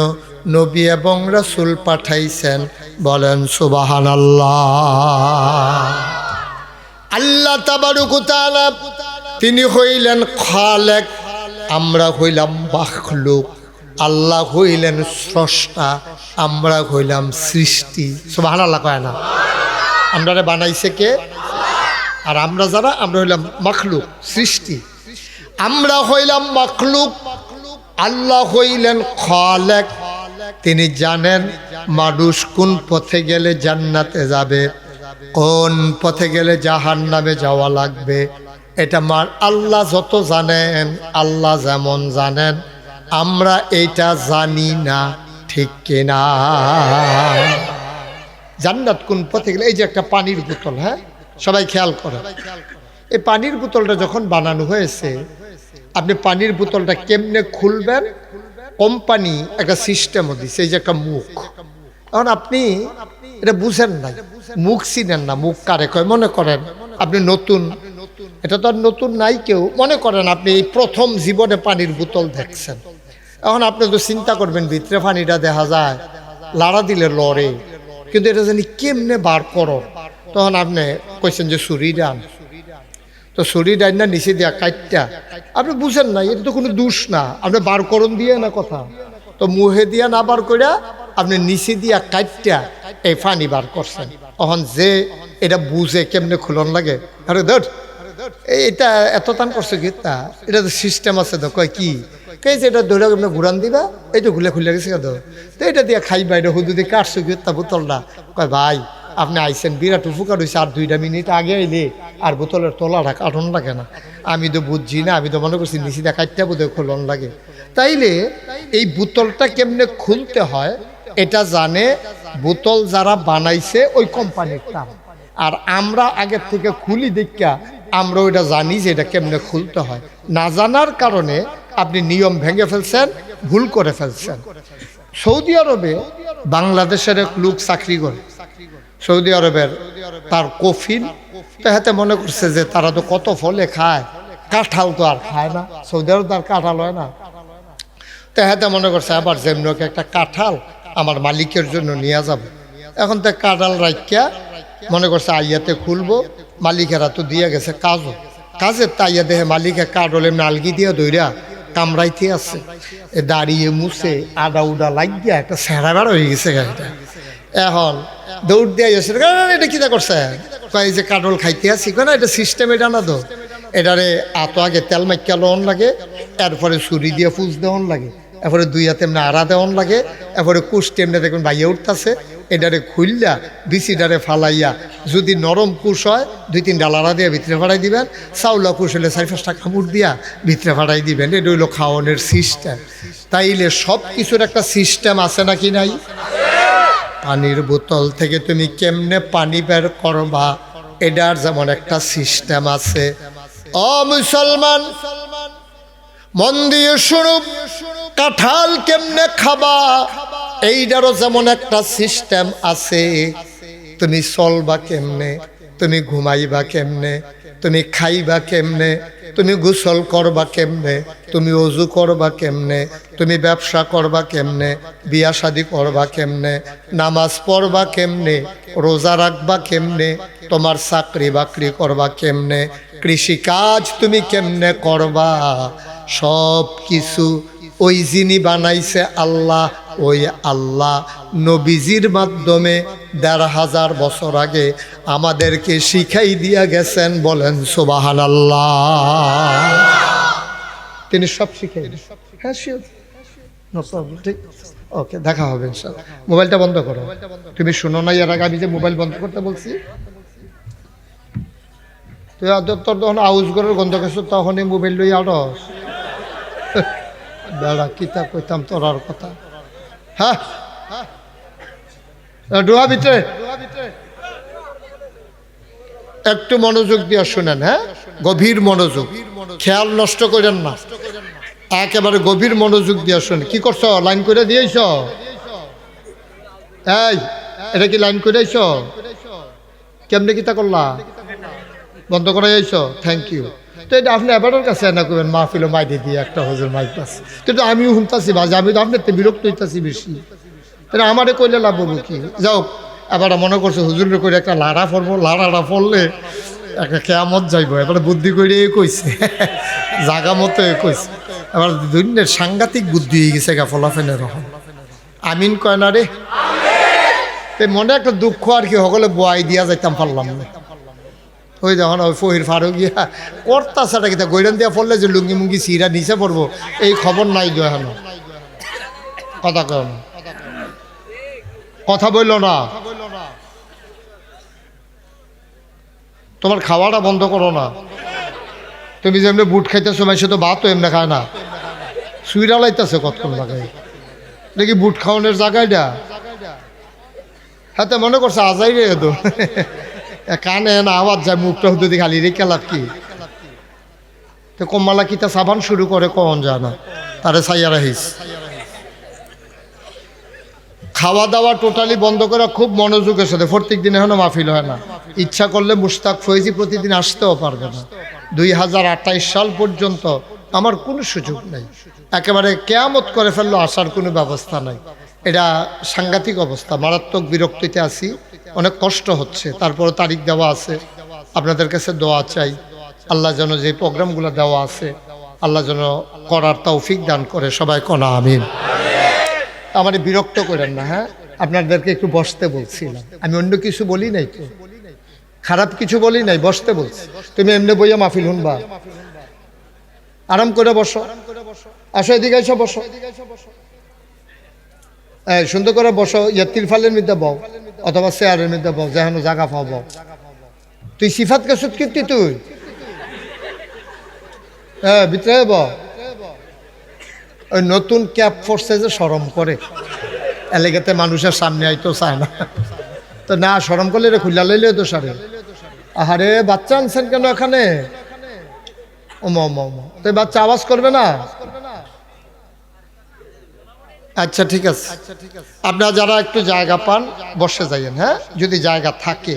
নবী এবং রাসূল পাঠাইছেন। বলেন সুবহানাল্লাহ। আল্লাহ তাবারক ওয়া তাআলা তিনি হইলেন খালেক, আমরা হইলাম মাখলুক। আল্লাহ হইলেন স্রষ্টা, আমরা হইলাম সৃষ্টি। সুবহানাল্লাহ কয় না? আমরা বানাইছে কে? আর আমরা যারা, আমরা হইলাম মাখলুক, সৃষ্টি। আমরা হইলাম মাখলুক, আল্লাহ হইলেন খালেক। তিনি জানেন মানুষ কোন পথে গেলে জান্নাতে যাবে, কোন পথে গেলে জাহান্নামে যাওয়া লাগবে। এটা আল্লাহ যত জানেন, আল্লাহ যেমন জানেন আমরা এইটা জানি না, ঠিক কিনা? জান্নাত কোন পথে গেলে, এই যে একটা পানির বোতল, হ্যাঁ সবাই খেয়াল করে, এই পানির বোতলটা যখন বানানো হয়েছে, আপনি পানির বোতলটা কেমনে খুলবেন, কোম্পানি একটা সিস্টেম দিচ্ছে, এই যে একটা মুখ। এখন আপনি এটা বুঝেন নাই, মুখ চিনেন না, মুখ কারে কয়। মনে করেন আপনি নতুন, এটা তো আর নতুন নাই কেউ, মনে করেন আপনি এই প্রথম জীবনে পানির বোতল দেখছেন। এখন আপনি তো চিন্তা করবেন ভিতরে পানিটা দেখা যায়, লাড়া দিলে লড়ে, কিন্তু এটা জানি কেমনে বার করো। তখন আপনি কইছেন যে ছুরি ডান, তো ছুরি ডান না নিচে দিয়া কাটটা, আপনি বুঝেন না, এটা তো কোনো দোষ না, আপনি বার করণ দিয়ে না কথা, তো মুহে দিয়া না বার কইরা আপনি নিচে দিয়া কাটটা এই পানি বার করছেন। তখন যে এটা বুঝে কেমনে খুলন লাগে, আরে ধর এটা এত টান করছে কি, তা এটা তো সিস্টেম আছে। তো কয় কি কে যে এটা ধরে আপনি ঘুরান দিবা, এই তো ঘুলে খুলে গেছে কেন, তো এটা দিয়ে খাইবা, এটা হুদু দিয়ে কাটছো কি তা বোতলটা। কয় ভাই আপনি আইসেন বিরাট উপকার হয়েছে, আর 2 মিনিট আগে আইলে আর বোতলের তলাটা কাটন লাগে না। আমি তো বুঝছি না, আমি তো মনে করছি নিচে দিয়ে কাটটা বোধহয় খুলন লাগে। তাইলে এই বোতলটা কেমনে খুলতে হয় এটা জানে বোতল যারা বানাইছে ওই কোম্পানির নাম। আর আমরা আগের থেকে খুলি দেখা আমরা ওইটা জানি যে এটা কেমনে খুলতে হয়। না জানার কারণে আপনি নিয়ম ভেঙে ফেলছেন, ভুল করে ফেলছেন। সৌদি আরবে বাংলাদেশের এক লোক চাকরি করে, সৌদি আরবের তার কফিল, তো হাতে মনে করছে যে তারা তো কত ফলে খায়, কাঁঠাল তো আর খায় না, সৌদি আরব তার কাঁঠাল হয় না। তো হাতে মনে করছে আবার যেমন একটা কাঁঠাল আমার মালিকের জন্য নিয়ে যাব। এখন তো কাঁঠাল রাখিয়া মনে করছে আইয়াতে খুলবো, মালিকেরা তো দিয়ে গেছে কাজের তাইয়া দেহে মালিকে কাডলে নালগি দিয়ে দইরা কামড়াইতে আছে, দাঁড়িয়ে মুছে আডা উডা লাগিয়া একটা সেরা বেড়া হয়ে গেছে গাড়িটা। এখন দৌড় দিয়ে এসে এটা কিনা করছে, কয় যে কাডল খাইতে আসি, কেন এটা সিস্টেম, এটা না তো, এটারে আতো আগে তেল মাইকা লন লাগে, এরপরে ছুরি দিয়ে ফুজ দেওয়ান লাগে, এরপরে দুই হাতে এমনি আড়া দেওয়ান লাগে, এরপরে কুশ এমনি দেখবেন ভাইয়া উঠতেছে, এটারে খুললা বিচিটারে ফালাইয়া যদি নরম কুশ হয় 2-3 ডালারা দিয়ে ভিতরে ফাড়াই দিবেন, চাউলা কুশ হলে 4-5টা কামড় দিয়া ভিতরে ফাড়াই দিবেন। এটা হইল খাওয়ানোর সিস্টেম। তাইলে সব কিছুর একটা সিস্টেম আছে নাকি নাই? পানির বোতল থেকে তুমি কেমনে পানি বের করবা, এটার যেমন একটা সিস্টেম আছে। ও মুসলমান, মন দিয়ে শুনো, কাঁঠাল কেমনে খাবা এইটারও যেমন একটা সিস্টেম আছে। তুমি চলবা কেমনে, তুমি ঘুমাইবা কেমনে, তুমি খাইবা কেমনে, তুমি গোসল করবা কেমনে, তুমি অজু করবা কেমনে, তুমি ব্যবসা করবা কেমনে, বিয়া শাদি করবা কেমনে, নামাজ পড়বা কেমনে, রোজা রাখবা কেমনে, তোমার চাকরি বাকরি করবা কেমনে, কৃষিকাজ তুমি কেমনে করবা, সব কিছু ওই যিনি বানাইছে আল্লাহ, ওই আল্লাহ নবীজির মাধ্যমে ১৫০০ বছর আগে আমাদেরকে শিখাই দিয়া গেছেন। বলেন সুবহানাল্লাহ। তিনি সব শিখাই। হ্যাঁ শিওর, নো প্রবলেম, ঠিক, ওকে, দেখা হবে ইনশাআল্লাহ। মোবাইলটা বন্ধ করো। তুমি শুনো না এর আগে আমি যে মোবাইল বন্ধ করতে বলছি? তুই তোর তখন আউজ করার গন্ধ গেছো, তখনই মোবাইল লই আড়স বেড়া কিতা কইতাম তোর আর কথা। হ্যাঁ ডোয়া ভিতরে একটু মনোযোগ দিয়ে শুনেন। হ্যাঁ, গভীর মনোযোগ, খেয়াল নষ্ট করেন না, একেবারে গভীর মনোযোগ দিয়ে শুনে। কি করছো, লাইন করে দিয়েছ? এই এটা কি লাইন করে আইছ? কেমনে কিতা করলা? বন্ধ করে যাইছ? Thank you. তো এটা আপনি এবারের কাছে না করবেন, মাহফিল মাইদে দিয়ে একটা হজুর মাইক পাচ্ছে, কিন্তু আমিও শুনতেছি বাজে, আমি তো আপনার বিরক্ত হইতেছি বেশি, এটা আমারে কইলে লাভ হবো কি? যাও, এবার মনে করছে হুজুরের করে একটা লাড়া পড়বো, লাড়াটা পড়লে একটা কেয়ামত যাইব, এবারে বুদ্ধি করে কইছে, জাগা মতো কইছে, এবার দুনিয়ার সাংঘাতিক বুদ্ধি হয়ে গেছে গা ফলাফেনের রকম। আমিন কয় না রে? মনে একটা দুঃখ আর কি, সকলে বয়াই দিয়া যাইতাম পারলাম না। ওই যখন ওই ফহির ফারুক গিয়া কর্তাছাটা কিতা গৈরান দিয়া পড়লে যে লুঙ্গি মুঙ্গি সিরা নিচে পড়বো, এই খবর নাই গো এখনো। কথা কয় না, কথা বলল না, তোমার খাওয়াটা বন্ধ করো না। তুমি যে এমনি বুট খাইতেছো, সে তো ভাতও এমনি খায় না, সুইরা লাইতেছে কতক্ষণ লাগাই, দেখি বুট খাওয়ানোর জায়গাটা হাতে মনে করছে আজাই রে তো কানে না আওয়াজ যায়, মুখটা যদি খালি রেখে লাভ কি? তো কম্মালা কিতা সাবান শুরু করে কখন যায় না, তারে সাইয়া রাখিস। খাওয়া দাওয়া টোটালি বন্ধ করে খুব মনোযোগের সাথে, প্রত্যেক দিন এখনো মাহফিল হয় না। ইচ্ছা করলে মুশতাক ফয়েজি প্রতিদিন আসতেও পারবে না। 2028 সাল পর্যন্ত আমার কোনো সুযোগ নেই, একেবারে কেয়ামত করে ফেললো, আসার কোনো ব্যবস্থা নাই। এটা সাংঘাতিক অবস্থা, মারাত্মক বিরক্তিতে আছি, অনেক কষ্ট হচ্ছে। তারপরে তারিখ দেওয়া আছে, আপনাদের কাছে দোয়া চাই, আল্লাহ যেন যে প্রোগ্রামগুলো দেওয়া আছে আল্লাহ যেন করার তৌফিক দান করে। সবাই কোনা আমিন। আমার বিরক্ত করেন না। হ্যাঁ, আপনাদেরকে একটু বসতে বলছিলাম, আমি অন্য কিছু বলি নাই তো, খারাপ কিছু বলি নাই, বসতে বলছি। তুমি এমনি বইয়া মাহফিল শুনবা, আরাম করে বসো, আসো এদিকে এসো, বসো, সুন্দর করে বসো, ইয়া তিরফালের মধ্যে বও অথবা চেয়ারের মধ্যে বও, যেন জায়গা পাও বও। তুই সিফাত কেসুত কীর্তি, তুই হ্যাঁ ভিতরে বও। ওই নতুন ক্যাপ ফোর্সে যে শরম করে, এলাকাতে মানুষের সামনে আইতো চায় না, তো না শরম করলে রে খুল্লা লইলে তো সারে। আহারে বাচ্চা আনছেন কেন এখানে? তো বাচ্চা আওয়াজ করবে না? আচ্ছা ঠিক আছে, আপনারা যারা একটু জায়গা পান বসে যাইয়েন। হ্যাঁ, যদি জায়গা থাকে,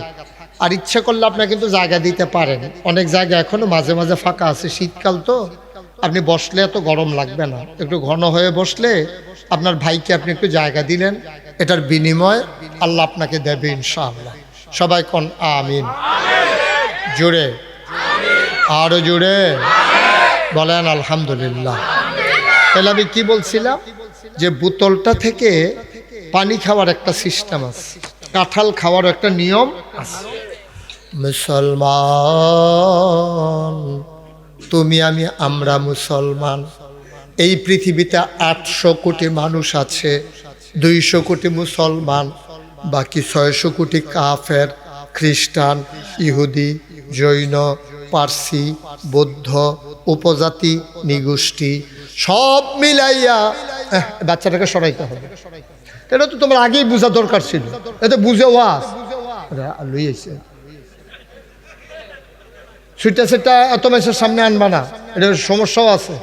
আর ইচ্ছে করলে আপনারা কিন্তু জায়গা দিতে পারেন, অনেক জায়গা এখনো মাঝে মাঝে ফাঁকা আছে, শীতকাল তো আপনি বসলে এত গরম লাগবে না, একটু ঘন হয়ে বসলে আপনার ভাইকে আপনি একটু জায়গা দিলেন, এটার বিনিময় আল্লাহ আপনাকে দেবে ইনশাআল্লাহ। সবাই কোন আমিন। জোরে, আরো জোরে বলেন আলহামদুলিল্লাহ। তাহলে আমি কি বলছিলাম, যে বোতলটা থেকে পানি খাওয়ার একটা সিস্টেম আছে, কাঁঠাল খাওয়ার একটা নিয়ম আছে। মুসলমান তুমি আমি, আমরা মুসলমান। এই পৃথিবীতে 800 কোটি মানুষ আছে, 200 কোটি মুসলমান, বাকি 600 কোটি কাফের, খ্রিস্টান, ইহুদি, জৈন, পার্সি, বৌদ্ধ, উপজাতি, নিগোষ্ঠী, সব মিলাইয়া বাচ্চাটাকে সরাইতে হবে। এটা তো তোমার আগেই বোঝা দরকার ছিল, এটা বুঝে ওয়াজ লইছে সুইটা সেটা এত মানুষের সামনে আনবা না, এটা সমস্যাও আছে,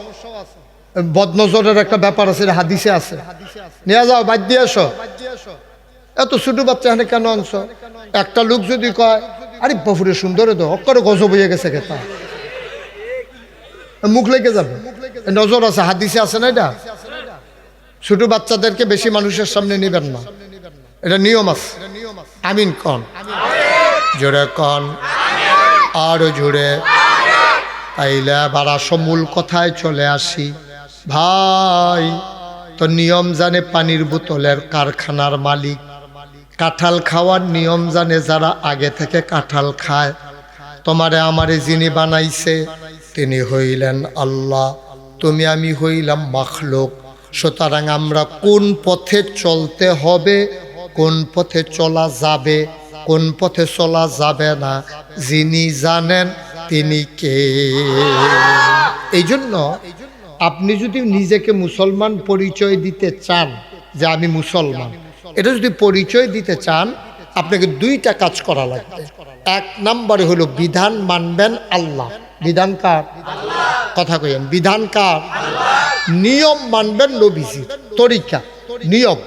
বদনজরের একটা ব্যাপার আছে, হাদিসে আছে, নিয়ে যাও বাদ দিয়ে আসো। এত ছোট বাচ্চা এখানে কেন আনছো? একটা লোক যদি কয় আরে বাপুরে সুন্দর তো অক্করে গজব হয়ে গেছে, কেতা মুখ লেগে যাবে, নজর আছে, হাদিসে আছে না। এটা ছোট বাচ্চাদেরকে বেশি মানুষের সামনে নিবেন না, এটা নিয়ম আছে। আমিন কন, জোরে কন, আরো জোরে। তাইলে আবার আসো মূল কথায় চলে আসি। ভাই তো নিয়ম জানে পানির বোতলের কারখানার মালিক, কাঁঠাল খাওয়ার নিয়ম জানে যারা আগে থেকে কাঁঠাল খায়। তোমারে আমারে যিনি বানাইছে তিনি হইলেন আল্লাহ, তুমি আমি হইলাম মাখলুক। সুতরাং আমরা কোন পথে চলতে হবে, কোন পথে চলা যাবে, কোন পথে চলা যাবে না, যিনি জানেন তিনি কে। এই জন্য আপনি যদি নিজেকে মুসলমান পরিচয় দিতে চান, যে আমি মুসলমান, এটা যদি পরিচয় দিতে চান, আপনাকে 2টা কাজ করা লাগবে। 1 নম্বরে হলো বিধান মানবেন আল্লাহ। বিধান কার? কথা কইেন, বিধান কার? নিয়ম মানবেন নবীজির, তরিকা নিয়ম,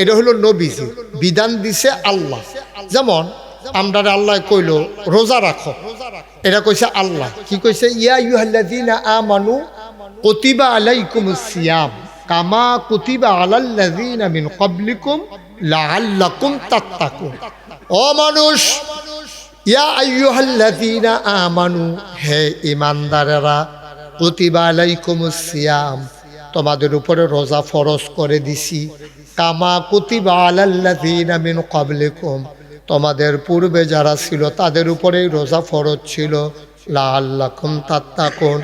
এটা হলো নবীজি বিধান দিছে আল্লাহ। যেমন আমরা আল্লাহ কইল রোজা রাখো, এটা কইছে আল্লাহ। কি কইছে? ইয়া আইয়ুহাল্লাযীনা আমানু কুতিবা আলাইকুমুস সিয়াম কামা কুতিবা আলাল্লাযীনা মিন ক্বাবলিকুম লাআল্লাকুম তাত্তাকুন। ও মানুষ, ইয়া আইয়ুহাল্লাযীনা আমানু, হে ঈমানদারেরা, কুতিবা আলাইকুমুস সিয়াম, তোমাদের উপরে রোজা ফরজ করে দিছি, কামা কুতিবা আলাল্লাযীনা মিন ক্বাবলিকুম, তোমাদের পূর্বে যারা ছিল তাদের উপরেই রোজা ফরজ ছিল, লাআল্লাকুম তাত্তাকুন,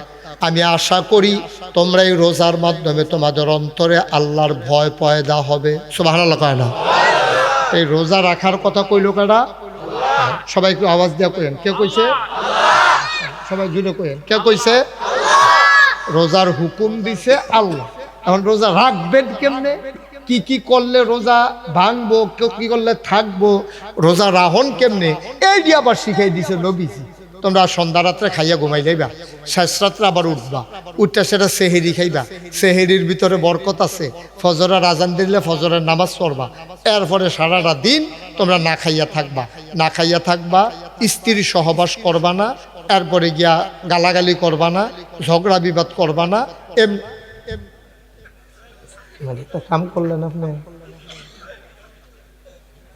আমি আশা করি তোমরা এই রোজার মাধ্যমে তোমাদের অন্তরে আল্লাহর ভয় পয়দা হবে। সুবহানাল্লাহ কয় না? এই রোজা রাখার কথা কইল কারা? সবাই একটু আওয়াজ দিয়া কইেন, কে কইছে? সবাই জুড়ে কইেন, কে কইছে? রোজার হুকুম দিছে আল্লাহ। এখন রোজা রাখবেন কেমনে, কি কি করলে রোজা ভাঙবো, কি করলে থাকবো, রোজা রাহন কেমনে, এই দিয়ে আবার শিখাই দিছে নবীজি। তোমরা সন্ধ্যা রাত্রে খাইয়া ঘুমাই যাইবা, শেষ রাত্রে আবার উঠবা, উঠটা সেটা সেহেরি খাইবা, সেহেরির ভিতরে বরকত আছে, ফজরের আজান দিলে ফজরের নামাজ পড়বা, এরপরে সারাটা দিন তোমরা না খাইয়া থাকবা, না খাইয়া থাকবা, স্ত্রীর সহবাস করবা না, এরপরে গিয়া গালাগালি করবা না, ঝগড়া বিবাদ করবা না। কাম করলেন আপনি,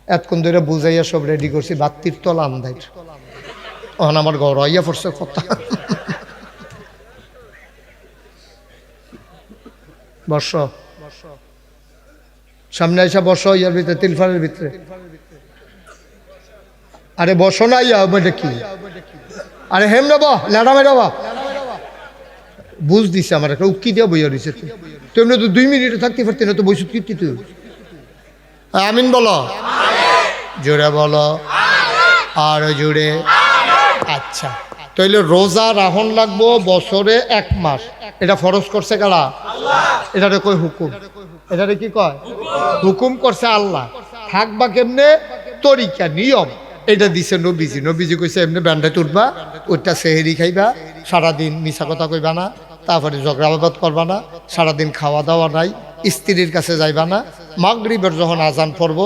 এতক্ষণ ধরে বুঝাইয়া সব রেডি করছি, বাত্তির তলা আন্দাই, এখন আমার ঘর হইয়া পড়ছে কথা। বর্ষ সামনে আইসা বর্ষ, ইয়ার ভিতরে তিলফারের ভিতরে, আরে বসো না, ইয়া এটা কি, আরে হেম রে বাহ ল্যাডা মেরা বাহ, বুঝ দিছে আমার একটা উক্কি দিয়া বইয়া দিছে। তুই এমনি তো 2 মিনিটে থাকতে পারতি না, তো বৈশুত কীর্তি তুই। আমিন বলো, জোরে বলো, আর জোরে। আচ্ছা, তাইলে রোজা রাহন লাগবো বছরে 1 মাস, এটা ফরজ করছে কারা? এটারে কই হুকুম, এটারে কি কয়? হুকুম করছে আল্লাহ। থাকবা কেমনে, তরিকা নিয়ম, এটা দিছে নবীজি। নবীজি কইছে এমনি ব্যান্ডাইতে উঠবা, ওইটা সেহেরি খাইবা, সারাদিন মিছা কথা কইবা না, তারপরে ঝগড়াবাদ করবা না, সারাদিন খাওয়া দাওয়া নাই, স্ত্রীর কাছে যাইবা না, মাগরিবের যখন আজান পড়ব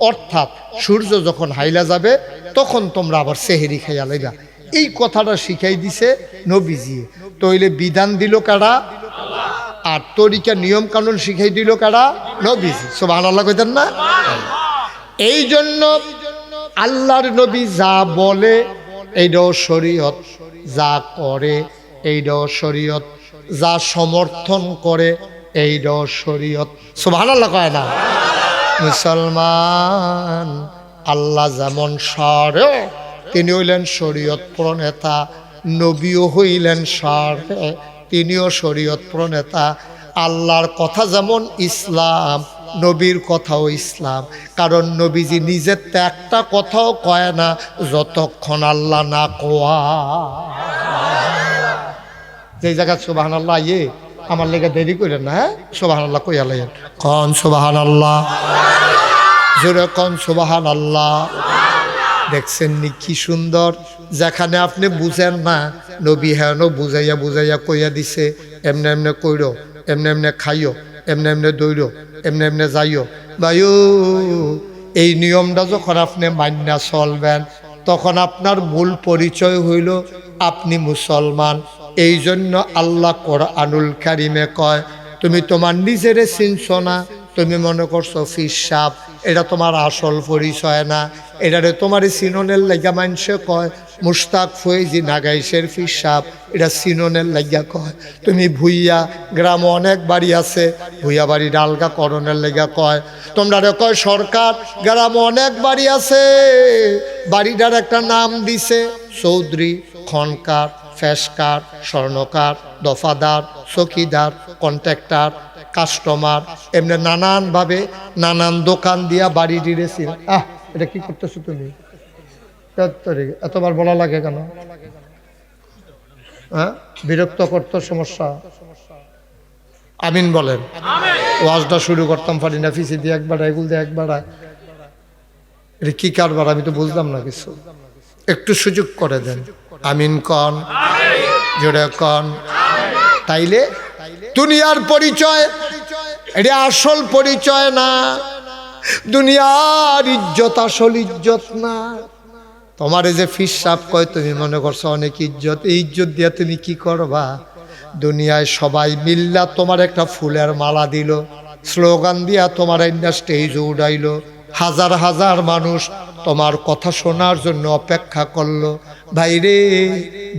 অর্থাৎ সূর্য যখন হাইলা যাবে তখন তোমরা আবার সেহেরি খাইয়া লইবা। এই কথাটা শিখাই দিছে নবীজি। তইলে বিধান দিল কারা? আর তরিকা নিয়ম কানুন শিখাই দিল কারা? নবীজি। সুবহানাল্লাহ কইতেন না? এই জন্য আল্লাহর নবী যা বলে এইটাও শরীয়ত, যা করে এইটাও শরীয়ত, যা সমর্থন করে এইটাও শরীয়ত। সুবহানাল্লাহ কয় না? মুসলমান, আল্লাহ যেমন শারে, তিনি হইলেন শরীয়ত প্রণেতা, নবীও হইলেন শারে, তিনিও শরীয়ত প্রণেতা। আল্লাহর কথা যেমন ইসলাম, নবীর কথাও ইসলাম। কারণ নবীজি নিজের তো একটা কথাও কয় না যতক্ষণ আল্লাহ না কোয়া। যে জায়গায় সুবহানাল্লাহ ইয়ে আমার লেগে দেরি করেন না, হ্যাঁ সুবহানাল্লাহ কইয়া লাইয়েন। কন সুবহানাল্লাহ, জোরে কন সুবহানাল্লাহ। দেখছেন নি কি সুন্দর, যেখানে আপনি বুঝেন না নবী হেন বুঝাইয়া বুঝাইয়া কইয়া দিছে, এমনে এমনে কইরো, এমনে এমনে খাইও, এমনে এমনে দৌড়ো, এমনে এমনে যাইও। ভাইও, এই নিয়মটা যখন আপনি মান্যা চলবেন তখন আপনার মূল পরিচয় হইল আপনি মুসলমান। এই জন্য আল্লাহ কোরআনুল কারিমে কয়, তুমি তোমার নিজেরে চিনছ না, তুমি মনে করছো ফিসাব, এটা তোমার আসল পরিচয় না। এটারে তোমার সিননের লাগা মানুষে কয় মুশতাক ফৈজি নাগাইশের ফিসাব, এটা সিননের লাগিয়া কয়। তুমি ভুইয়া, গ্রামে অনেক বাড়ি আছে, ভুইয়া বাড়ি ডালগা করণের লেগা কয়। তোমরা কয় সরকার, গ্রামে অনেক বাড়ি আছে, বাড়িটার একটা নাম দিছে চৌধুরী, খনকার, ফেসকার, স্বর্ণকার, দফাদার, চকিদার, কন্ট্রাক্টর, কাস্টমার, এমনি নানানভাবে নানান দোকান দিয়া বাড়ি দিয়েছি। এটা কি করতেছো তুমি? এতবার বলা লাগে কেন? হ্যাঁ, বিরক্ত করতো সমস্যা। আমিন বলেন। ওয়াজটা শুরু করতাম পারি না, ফিসি দিয়ে একবার, এগুল দিয়ে একবার। এটা কি কারবার আমি তো বুঝলাম না কিছু, একটু সুযোগ করে দেন। আমিন কন, জোরে কন। তাইলে দুনিয়ার পরিচয় এটা আসল পরিচয় না, দুনিয়ার ইজ্জত আসল ইজ্জত না। তোমার যে ফিসাব কয় তুমি মনে করছো অনেক ইজ্জত, এই ইজ্জত দিয়া তুমি কি করবা? দুনিয়ায় সবাই মিল্লা তোমার একটা ফুলের মালা দিল, স্লোগান দিয়া তোমার একটা স্টেজ উড়াইলো, হাজার হাজার মানুষ তোমার কথা শোনার জন্য অপেক্ষা করলো। ভাইরে,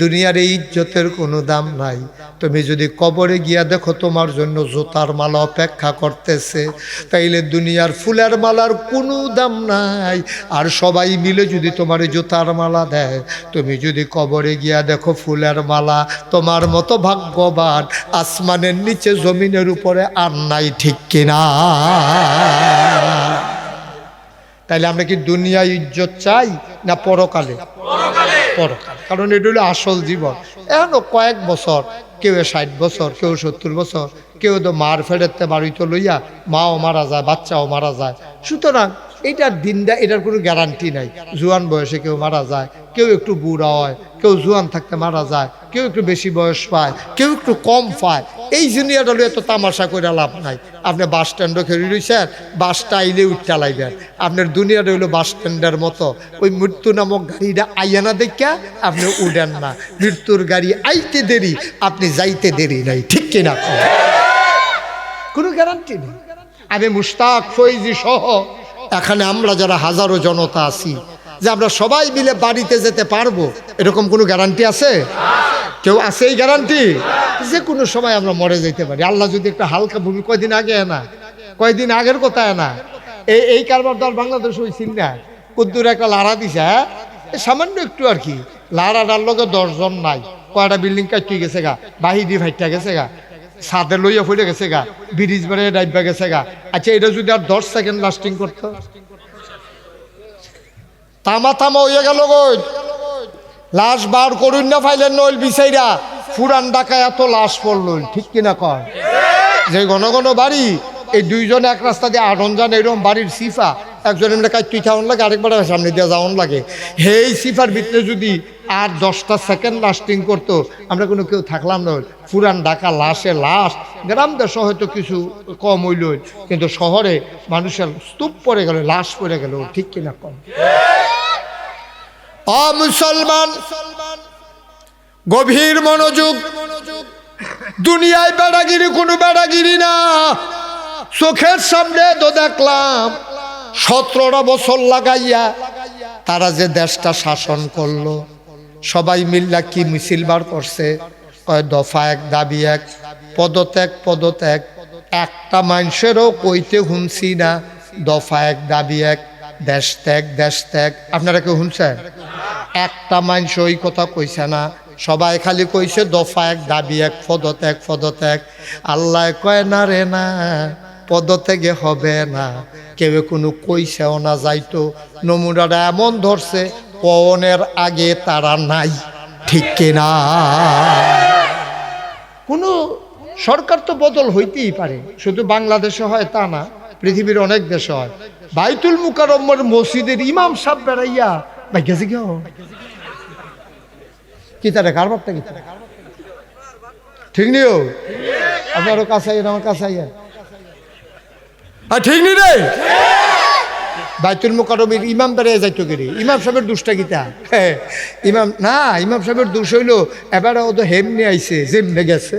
দুনিয়ার এই ইজ্জতের কোনো দাম নাই। তুমি যদি কবরে গিয়া দেখো তোমার জন্য জুতার মালা অপেক্ষা করতেছে, তাইলে দুনিয়ার ফুলের মালার কোনো দাম নাই। আর সবাই মিলে যদি তোমার জুতার মালা দেয়, তুমি যদি কবরে গিয়া দেখো ফুলের মালা, তোমার মতো ভাগ্যবান আসমানের নিচে জমিনের উপরে আর নাই, ঠিক কিনা? তাইলে আমরা কি দুনিয়া ইজ্জত চাই না পরকালে? পরকালে, কারণ এটা হলো আসল জীবন। এখন কয়েক বছর, কেউ 60 বছর, কেউ 70 বছর, কেউ তো মার ফেরতে বাড়িতে লইয়া মাও মারা যায়, বাচ্চাও মারা যায়। সুতরাং এইটার দিনটা, এটার কোনো গ্যারান্টি নাই। জোয়ান বয়সে কেউ মারা যায়, কেউ একটু বুড়া হয়, কেউ জোয়ান থাকতে মারা যায়, কেউ একটু বেশি বয়স পায়, কেউ একটু কম পায়। এই দুনিয়াটা এত তামাশা করে লাভ নাই। আপনি বাস স্ট্যান্ডও খেলে রয়েছেন, বাসটা আইলে উঠতে লাগবেন। আপনার দুনিয়াটা হইলো বাস স্ট্যান্ডের মতো। ওই মৃত্যু নামক গাড়িটা আইয়ানা দেখা আপনি উঠেন না। মৃত্যুর গাড়ি আইতে দেরি, আপনি যাইতে দেরি নাই, ঠিক কিনা? কোনো গ্যারান্টি নেই। আমি মুশতাক ফৈজি সহ এখানে আমরা যারা হাজারো জনতা আছি, যে আমরা সবাই মিলে বাড়িতে যেতে পারবো, এরকম কোনো গ্যারান্টি আছে? কেউ আছে এই গ্যারান্টি? যে কোনো সময় আমরা মরে যেতে পারি। আল্লাহ যদি একটা হালকা ভূমি, কয়দিন আগে না, কয়দিন আগের কথা না, এই কারবার দল বাংলাদেশ হয়েছিল না, কুদ্দুর একটা লাড়া দিছে, হ্যাঁ সামান্য একটু আর কি, লাড়াটার লগে 10 জন নাই, কয়টা বিল্ডিং কাটতে গেছে গা, বাহিদি ফাইটা গেছে গা, ছাদে লইয়া ফুটে গেছে গা, ব্রিজ বেড়ে ডাইবা গেছে গা। আচ্ছা, এটা যদি আর 10 সেকেন্ড লাস্টিং করতো, তামা তামা হইয়া গেল গো। লাশ বার করুন না ফাইলেন নইল বিচাইরা, ফুরান ঢাকায় এত লাশ পড়ল, ঠিক কিনা কর? যে ঘন ঘন বাড়ি, এই দুইজন এক রাস্তা দিয়ে 8 জন এরকম বাড়ির সিফা, একজন এমনি কাজ তুই খাওয়ান লাগে, আরেকবার সামনে দিয়ে যাওয়ান লাগে। সেই সিফার ভিতরে যদি আর 10টা সেকেন্ড লাস্টিং করতো, আমরা কোনো কেউ থাকলাম না। পুরান ঢাকা লাশে লাশ, গ্রাম দেশে হয়তো কিছু কম হইল, কিন্তু শহরে মানুষের স্তূপ পড়ে গেল, লাশ পড়ে গেল, ঠিক কিনা কম? মুসলমান, গভীর মনোযোগ। দুনিয়ায় বেড়াগিরি কোনো বেড়াগিরি না। চোখের সামনে তো দেখলাম 17টা বছর লাগাইয়া তারা যে দেশটা শাসন করলো, সবাই মিল্লা কি মিছিল বার করছে, কয় দফা এক দাবি এক, পদত্যাগ পদত্যাগ। একটা মানুষেরও কইতে শুনছি না দফা এক দাবি এক, দেশ ত্যাগ দেশ ত্যাগ। আপনারা কেউ শুনছেন? একটা মানুষ ওই কথা কইছে না, সবাই খালি কইছে দফা এক দাবি এক, পদত্যাগ পদত্যাগ। আল্লাহ কয় না রে না, পদত্যাগে হবে না। কেউ কোনো কইছেও না যাইতো। নমুনাটা এমন ধরছে পনের আগে তারা নাই, ঠিক কিনা? কোনো সরকার তো বদল হইতেই পারে, শুধু বাংলাদেশে হয় তা না, পৃথিবীর অনেক দেশে হয়। বাইতুল মুকাররমের মসজিদের ইমাম সাহেব বেড়াইয়া ভাই গেছে কেউ কি তারা কারবারটা কি ঠিক নিও? আপনারও কাছে আইয়েন, আমার কাছে আইয়েন। ঠিক নি রে? বাইতুল মুকাররমের ইমাম বেড়াইয়া যাইতো গেরে। ইমাম সাহেবের দুষ্টা গীতা ইমাম না, ইমাম সাহেবের দোষ হইল এবারে ও তো হেমনি আইছে যেমনে গেছে,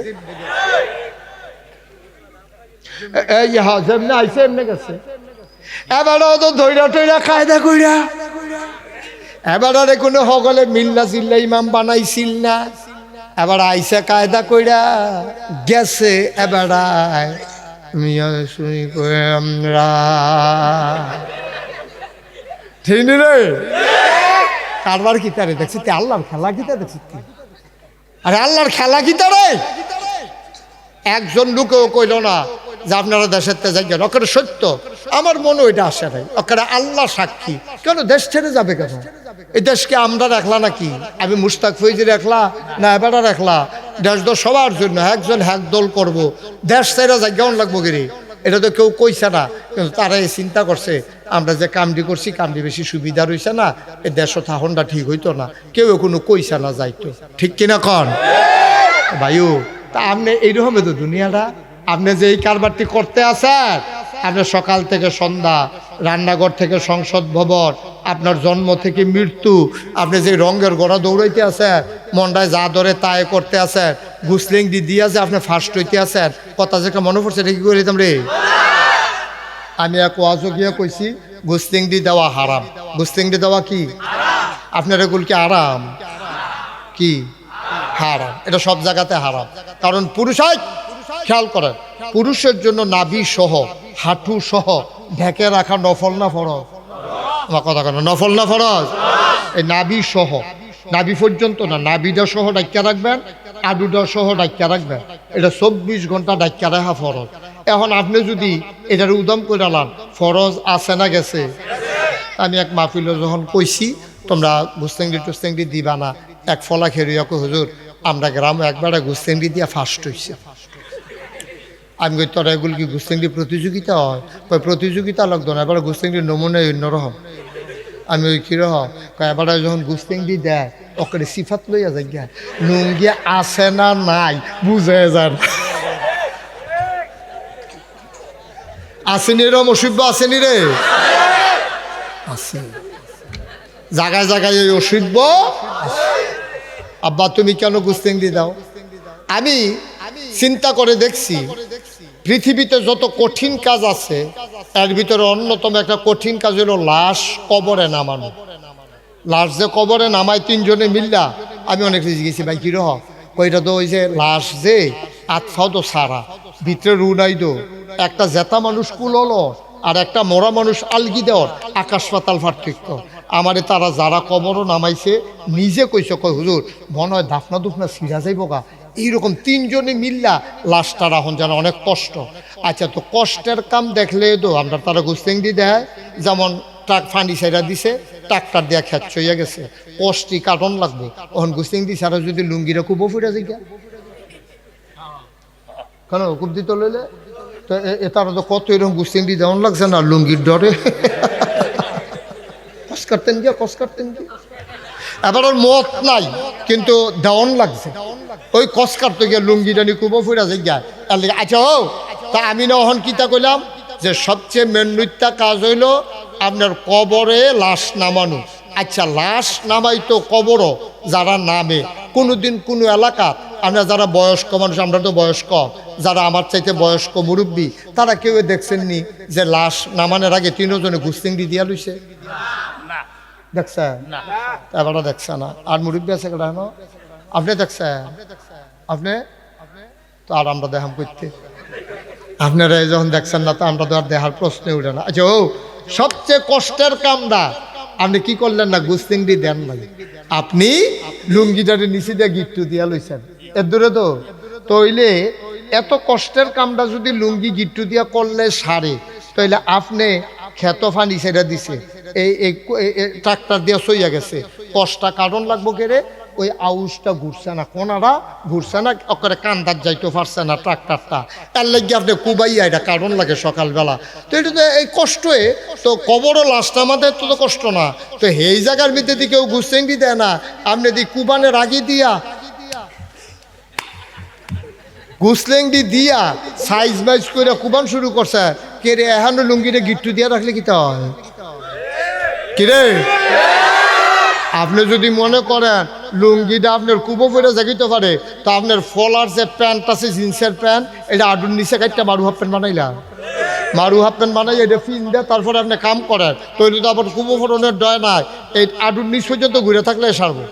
যেমনে আইছে এমনে গেছে। এবারে ও তো ধৈরা টৈরা কায়দা কইরা, এবারে কোনো সকলে মিল্লা চিল্লা ইমাম বানাইছিল না, এবার আইসা কায়দা কইরা গেছে। এবারে মিয়া শুনি কই আমরা ঠিক নি রে? কারবার কি তারে দেখছি, আল্লাহর খেলা কিতা দেখছি। আরে আল্লাহর খেলা কিতা রে? একজন লোকেও কইল না যে আপনারা দেশের তে যাইবেন, ওখানে সত্য। আমার মনে ওইটা আসে নাই, ওখানে আল্লাহ সাক্ষী। কেন দেশ ছেড়ে যাবে কেন? এই দেশকে আমরা রাখলা নাকি? আমি মুশতাক ফৈজি রাখলা না এবারে রাখলা? দেশ তো সবার জন্য, একজন হ্যাক দল করবো, দেশ ছেড়ে যাই কেমন লাগবো গিরি? এটা তো কেউ কইছে না, কিন্তু তারা এই চিন্তা করছে আমরা যে কামটি করছি কামটি বেশি সুবিধা রয়েছে না, এই দেশও থাহনটা ঠিক হইতো না, কেউ কোনো কইছে না যাইতো, ঠিক কিনা কন ভাইও? তা আপনি এইরকম তো দুনিয়াটা, আপনি যে এই কারবারটি করতে আছেন, আপনি সকাল থেকে সন্ধ্যা, রান্নাঘর থেকে সংসদ ভবন, আপনার জন্ম থেকে মৃত্যু, আপনি যে রঙের গোড়া দৌড়াইতে আছেন, মন্ডায় যা ধরে তাই করতে আছেন, গুসলিং দিয়ে যে আপনি ফার্স্ট হইতে আছেন, কথা যেটা মনে পড়ছে এটা কি করে দিতাম রে? আমি এক ওয়াজও গিয়ে কইছি গুসলিং দেওয়া হারাম। গুসলিং দেওয়া কি আপনার এগুলো কি আরাম? কি হারাম? এটা সব জায়গাতে হারাম। কারণ পুরুষাই খেয়াল করেন, পুরুষের জন্য নাভি সহ হাঁটু সহ ঢেকে রাখা নফল না ফরজ? আমার কথা কেন, নফল না ফরজ? এই নাভি সহ, নাভি পর্যন্ত না, নাভিটা সহ ডাক্কা রাখবেন, আডুটা সহ ডাক্কা রাখবেন। এটা 24 ঘন্টা ডাক্কা রাখা ফরজ। এখন আপনি যদি এটার উদম করে আলান, ফরজ আছে না গেছে? আমি এক মাহফিলে যখন কইছি তোমরা গুস্তেঙ্গি টুস্তেঙ্গি দিবা না, এক ফলা খেরিয়া কো হুজুর আমরা গ্রামে একবার গুস্তেঙ্গি দিয়া ফার্স্ট হইছে। আমি কই তোরা এগুলো কি গুস্তেঙ্গি প্রতিযোগিতা হয়? কয় প্রতিযোগিতা লাগতো না, এবার গুস্তেঙ্গির নমুনা অন্যরকম। আমি ওই কিরকম এবার যখন গুস্তেঙ্গি দেয় ওকে সিফাত লইয়া যাই গিয়া, নুঙ্গি আছে না নাই বুঝে যান। আসেনি রে অসভ্য, আসেনি রে? আছে জায়গায় জায়গায় এই অসভ্য। আব্বা তুমি কেন গুস্তেঙ্গি দাও? আমি চিন্তা করে দেখছি পৃথিবীতে যত কঠিন কাজ আছে এর ভিতরে অন্যতম একটা কঠিন কাজ হলো লাশ কবরে নামানো। লাশ যে কবরে নামায় 3 জনে মিল্লা, আমি অনেক জিজ্ঞেছি ভাই কিরহ, কইটা তো ওই যে লাশ যে আতফাও তো সারা ভিতরে রু নাই দো, একটা জেতা মানুষ কুল হলো আর একটা মরা মানুষ আলগি দেওয়ার আকাশ পাতাল পার্থক্য। আমারে তারা যারা কবরও নামাইছে নিজে কইছে, কয় হুজুর মনে হয় দাফনা দুফনা ছিঁড়া যাইব গা, এইরকম 3 জনে মিল্লা লাশটা রাখুন যেন অনেক কষ্ট। আচ্ছা তো কষ্টের কাম দেখলে তো আমরা তারা গুস্তেঙ্গি দেয়, যেমন ট্রাক ফান্ডি সাইডা দিছে, ট্রাক্টার দিয়া খেত চইয়া গেছে, কষ্টি কাটন লাগবে, ওখান গুস্তেঙ্গি ছাড়া যদি লুঙ্গিরা কুবো ফুটা যাই কেন কুব দিতে লইলে তো তারা তো কত এরকম গুস্তেঙ্গি দেওয়ান লাগছে না লুঙ্গির ডরে। কস কাটতেন গিয়া, কস কাটতেন গিয়া, এবার ওর মত নাই কিন্তু দেওয়ান লাগছে, ওই কস কাটতে গিয়া লুঙ্গিটা নিয়ে কুবো ফুটা যাই গা। আচ্ছা ও তা আমি না ওখান কিতা কইলাম যে সবচেয়ে মেন্যুত্যা কাজ হইল আপনার কবরে লাশ নামানো। আচ্ছা লাশ নামাইতো কবরও যারা নামে, কোনোদিন কোনো এলাকা আমরা যারা বয়স্ক মানুষ, আমরা তো বয়স্ক, যারা আমার চাইতে বয়স্ক মুরব্বী তারা কেউ দেখছেননি যে লাশ নামানোর আগে 3 জনে গুস্তেঙ্গি দিয়া লইছে? দেখছেন? এবারটা দেখছে না। আর মুরব্বী আছে কেন? আপনি দেখছেন? আপনি তো আর আমরা দেখাম করতে, আপনারা যখন দেখছেন না তো আমরা তো আর দেখার প্রশ্নে উঠে না। আচ্ছা, ও সবচেয়ে কষ্টের কামটা আপনি কি করলেন না? গুস্তিংটি দেন নাই, আপনি লুঙ্গিটারে নিচে দিয়ে গিট্টু দিয়া লইছেন এর দূরে তো তইলে এত কষ্টের কামটা যদি লুঙ্গি গিট্টু দিয়া করলে সারে, তাইলে আপনি খেত ফানি ছেড়ে দিছে, এই ট্রাক্টর দিয়া সইয়া গেছে, কষ্টা কারণ লাগবো কেরে? ওই আউসটা ঘুরছে না, কোনারা ঘুরছে না, ওকে কান্দার যাইতে পারছে না ট্রাক্টরটা, এর লাগে আপনি কুবাইয়া এটা কারণ লাগে সকালবেলা। তো এটা তো এই কষ্টে তো কবরও লাস্ট আমাদের তো কষ্ট না, তো এই জায়গার মধ্যে দিয়ে কেউ ঘুরছেঙ্গি দেয় না, আপনি দি কুবানের আগে দিয়া গুসলেংডি দিয়া সাইজ মাইজ করে কুবান শুরু করছে, কে রে এখানে লুঙ্গিটা গিট্টু দিয়া রাখলে কি হয়? কিরে আপনি যদি মনে করেন লুঙ্গিটা আপনার কুবো ফেরে জাগিতে পারে, তো আপনার ফলার যে প্যান্ট আছে জিন্সের প্যান্ট, এটা আডুর নিচে কাটটা মারু হাফ প্যান্ট বানাইলাম, মারু হাফ প্যান্ট বানাই এটা ফিন দেয়, তারপরে আপনি কাম করেন, তো এটা তো আবার কুবো ফোরনের ডয় নাই, এই আডুর নিচ পর্যন্ত ঘুরে থাকলে সারবো,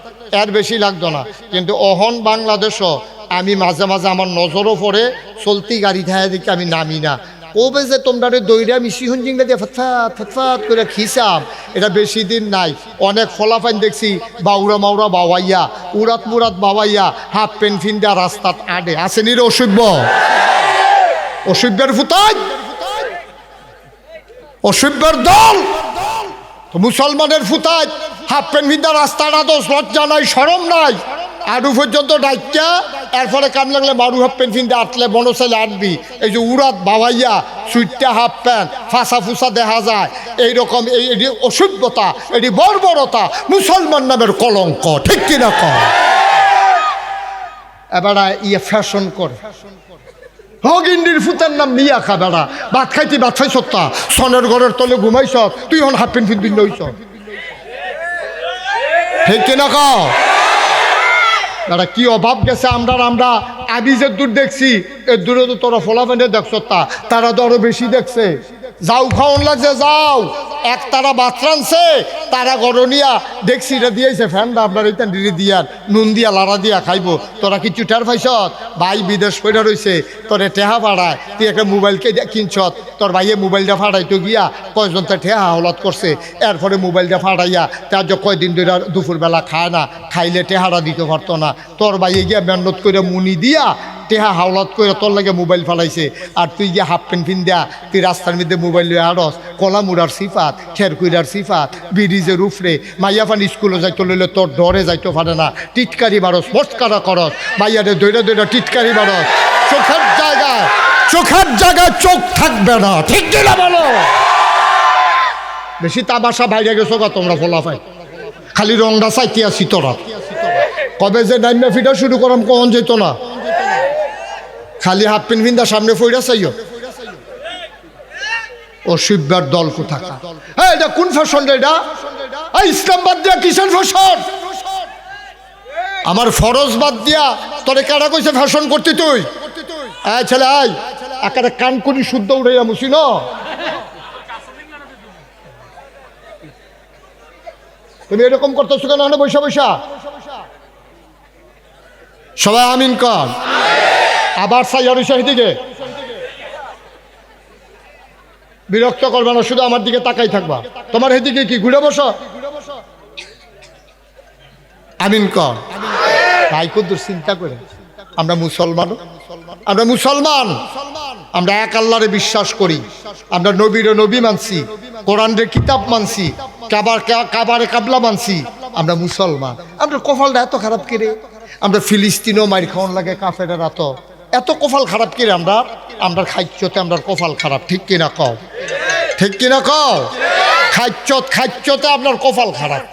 এর বেশি লাগতো না। কিন্তু অহন বাংলাদেশও আমি মাঝে মাঝে আমার নজরও পড়ে, চলতি গাড়ি থাকা দেখে আমি নামি না, কবে যে তোমরা দইরে আমি সিহন জিংটা দিয়ে ফটফাট ফটফাট করে খিসাম, এটা বেশি দিন নাই। অনেক ফলাফাইন দেখছি বাউরা মাউরা বাবাইয়া, উড়াত মুরাত বাবাইয়া, হাফ প্যান্ট ফিন্দা রাস্তাত আডে আসেনি রে অসভ্য, অসভ্যের ফুতাই, অসভ্যের দল, তো মুসলমানের ফুতাই হাফ প্যান্ট ফিন্দা রাস্তার আদর্শ লজ্জা নাই শরম নাই, আডু পর্যন্ত ডাইকা, এরপরে কাম লাগলে মারু হাফ প্যান্ট ফিনতে আটলে বনসাইলে আটবি, এই যে উড়াত বাবাইয়া সুইটটা হাফ প্যান্ট ফাঁসা ফুসা দেখা যায়, এইরকম এটি অসভ্যতা, এটি বর্বরতা, মুসলমান নামের কলঙ্ক, ঠিক কিনা কম? এবার ইয়ে ফ্যাশন করে হগিন্ডির ফুতার নাম মিয়া খা বেড়া, ভাত খাইতে ভাত খাই সত্তা, সনের ঘরের তলে ঘুমাইছ, তুই হন হাফ প্যান্ট ফিন হইছ, ঠিক কিনা কও? তারা কি অভাব গেছে আমরা আমি যে দূর দেখছি এর দূরে তো তোরা ফলাফেন্ডে দেখছ, তারা তো আরো বেশি দেখছে, যাও খাওয়ান লাগছে যাও, এক তারা বাথরানছে, তারা গরনিয়া দেখছি এটা দিয়েছে ফ্যানটা আপনার এইটা ডিড়ি দিয়া নুন দিয়া লাড়া দিয়া খাইবো, তোরা কিছু টের পাইছ? ভাই বিদেশ পড়ে রয়েছে, তোরে টেহা ফাড়ায়, তুই একটা মোবাইলকে কিনছত, তোর ভাইয়ে মোবাইলটা ফাড়াইতো গিয়া কয়জন তা ঠেহা হাওলাত করছে, এরপরে মোবাইলটা ফাড়াইয়া তার যে কয়দিন ধরে দুপুরবেলা খায় না, খাইলে টেহারা দিতে পারতো না, তোর ভাইয়ে গিয়া মেহনত করে মুনি দিয়া টেহা হাওলাত করে তোর লাগে মোবাইল ফালাইছে, আর তুই গিয়ে হাফ প্যান্ট ফিন দেয়া তুই রাস্তার মধ্যে মোবাইল লয়ে আড়স, কলা মুড়ার সিফাত, খেরকুইরার সিফাত, ব্রিজের উফরে মাইয়া ফান স্কুলে যাইতে লইলে তোর ডরে যাইতে পারে না, টিটকারি বারস মস্কারা করস, মাইয়ারে দৈরা দৈরা টিটকারি বারস, চোখের জায়গায় চোখ থাকবে না, ঠিক কিনা বলো? বেশি তামাশা বাইরে গেছো গা তোমরা ফলাফাই, খালি রংটা চাইতে আসি তোরা, কবে যে নাইমা ফিটা শুরু করাম কখন যেত না, খালি হাফ প্যান্ট ফিন্দা সামনে ফইরা চাইও, অসভ্যের দল কোথাকা। হ্যাঁ, এটা কোন ফ্যাশন রে? এটা ইসলাম বাদ দিয়া কিসের ফ্যাশন? আমার ফরজ বাদ দিয়া তোরে কারা কইছে ফ্যাশন করতে? তুই ছেলে আয় একেবারে কান করি শুদ্ধ উঠাইয়া মুছি না, তুমি এরকম করতেছো কেন? বৈশা বৈশা সবাই আমিন কর, আবার সাইয়ার দিকে বিরক্ত করবে না, শুধু আমার দিকে তাকাই থাকবা, তোমার এদিকে কি ঘুরে বসো, আমিন কর। তাই কদ্দুর চিন্তা করে আমরা মুসলমান, আমরা এক আল্লাহরে বিশ্বাস করি, আমরা নবীর নবী মানছি, কোরআনের কিতাব মানছি, কাবারে কাবলা মানছি, আমরা মুসলমান। আমরা কপালটা এত খারাপ করে, আমরা ফিলিস্তিনও মাইর খাওয়ান লাগে কাফেরের এত কপাল খারাপ করে, আমরা খাইচ্যতে আমরা কপাল খারাপ, ঠিক কিনা কও? ঠিক কিনা কও? খাইচ্যতে আপনার কপাল খারাপ,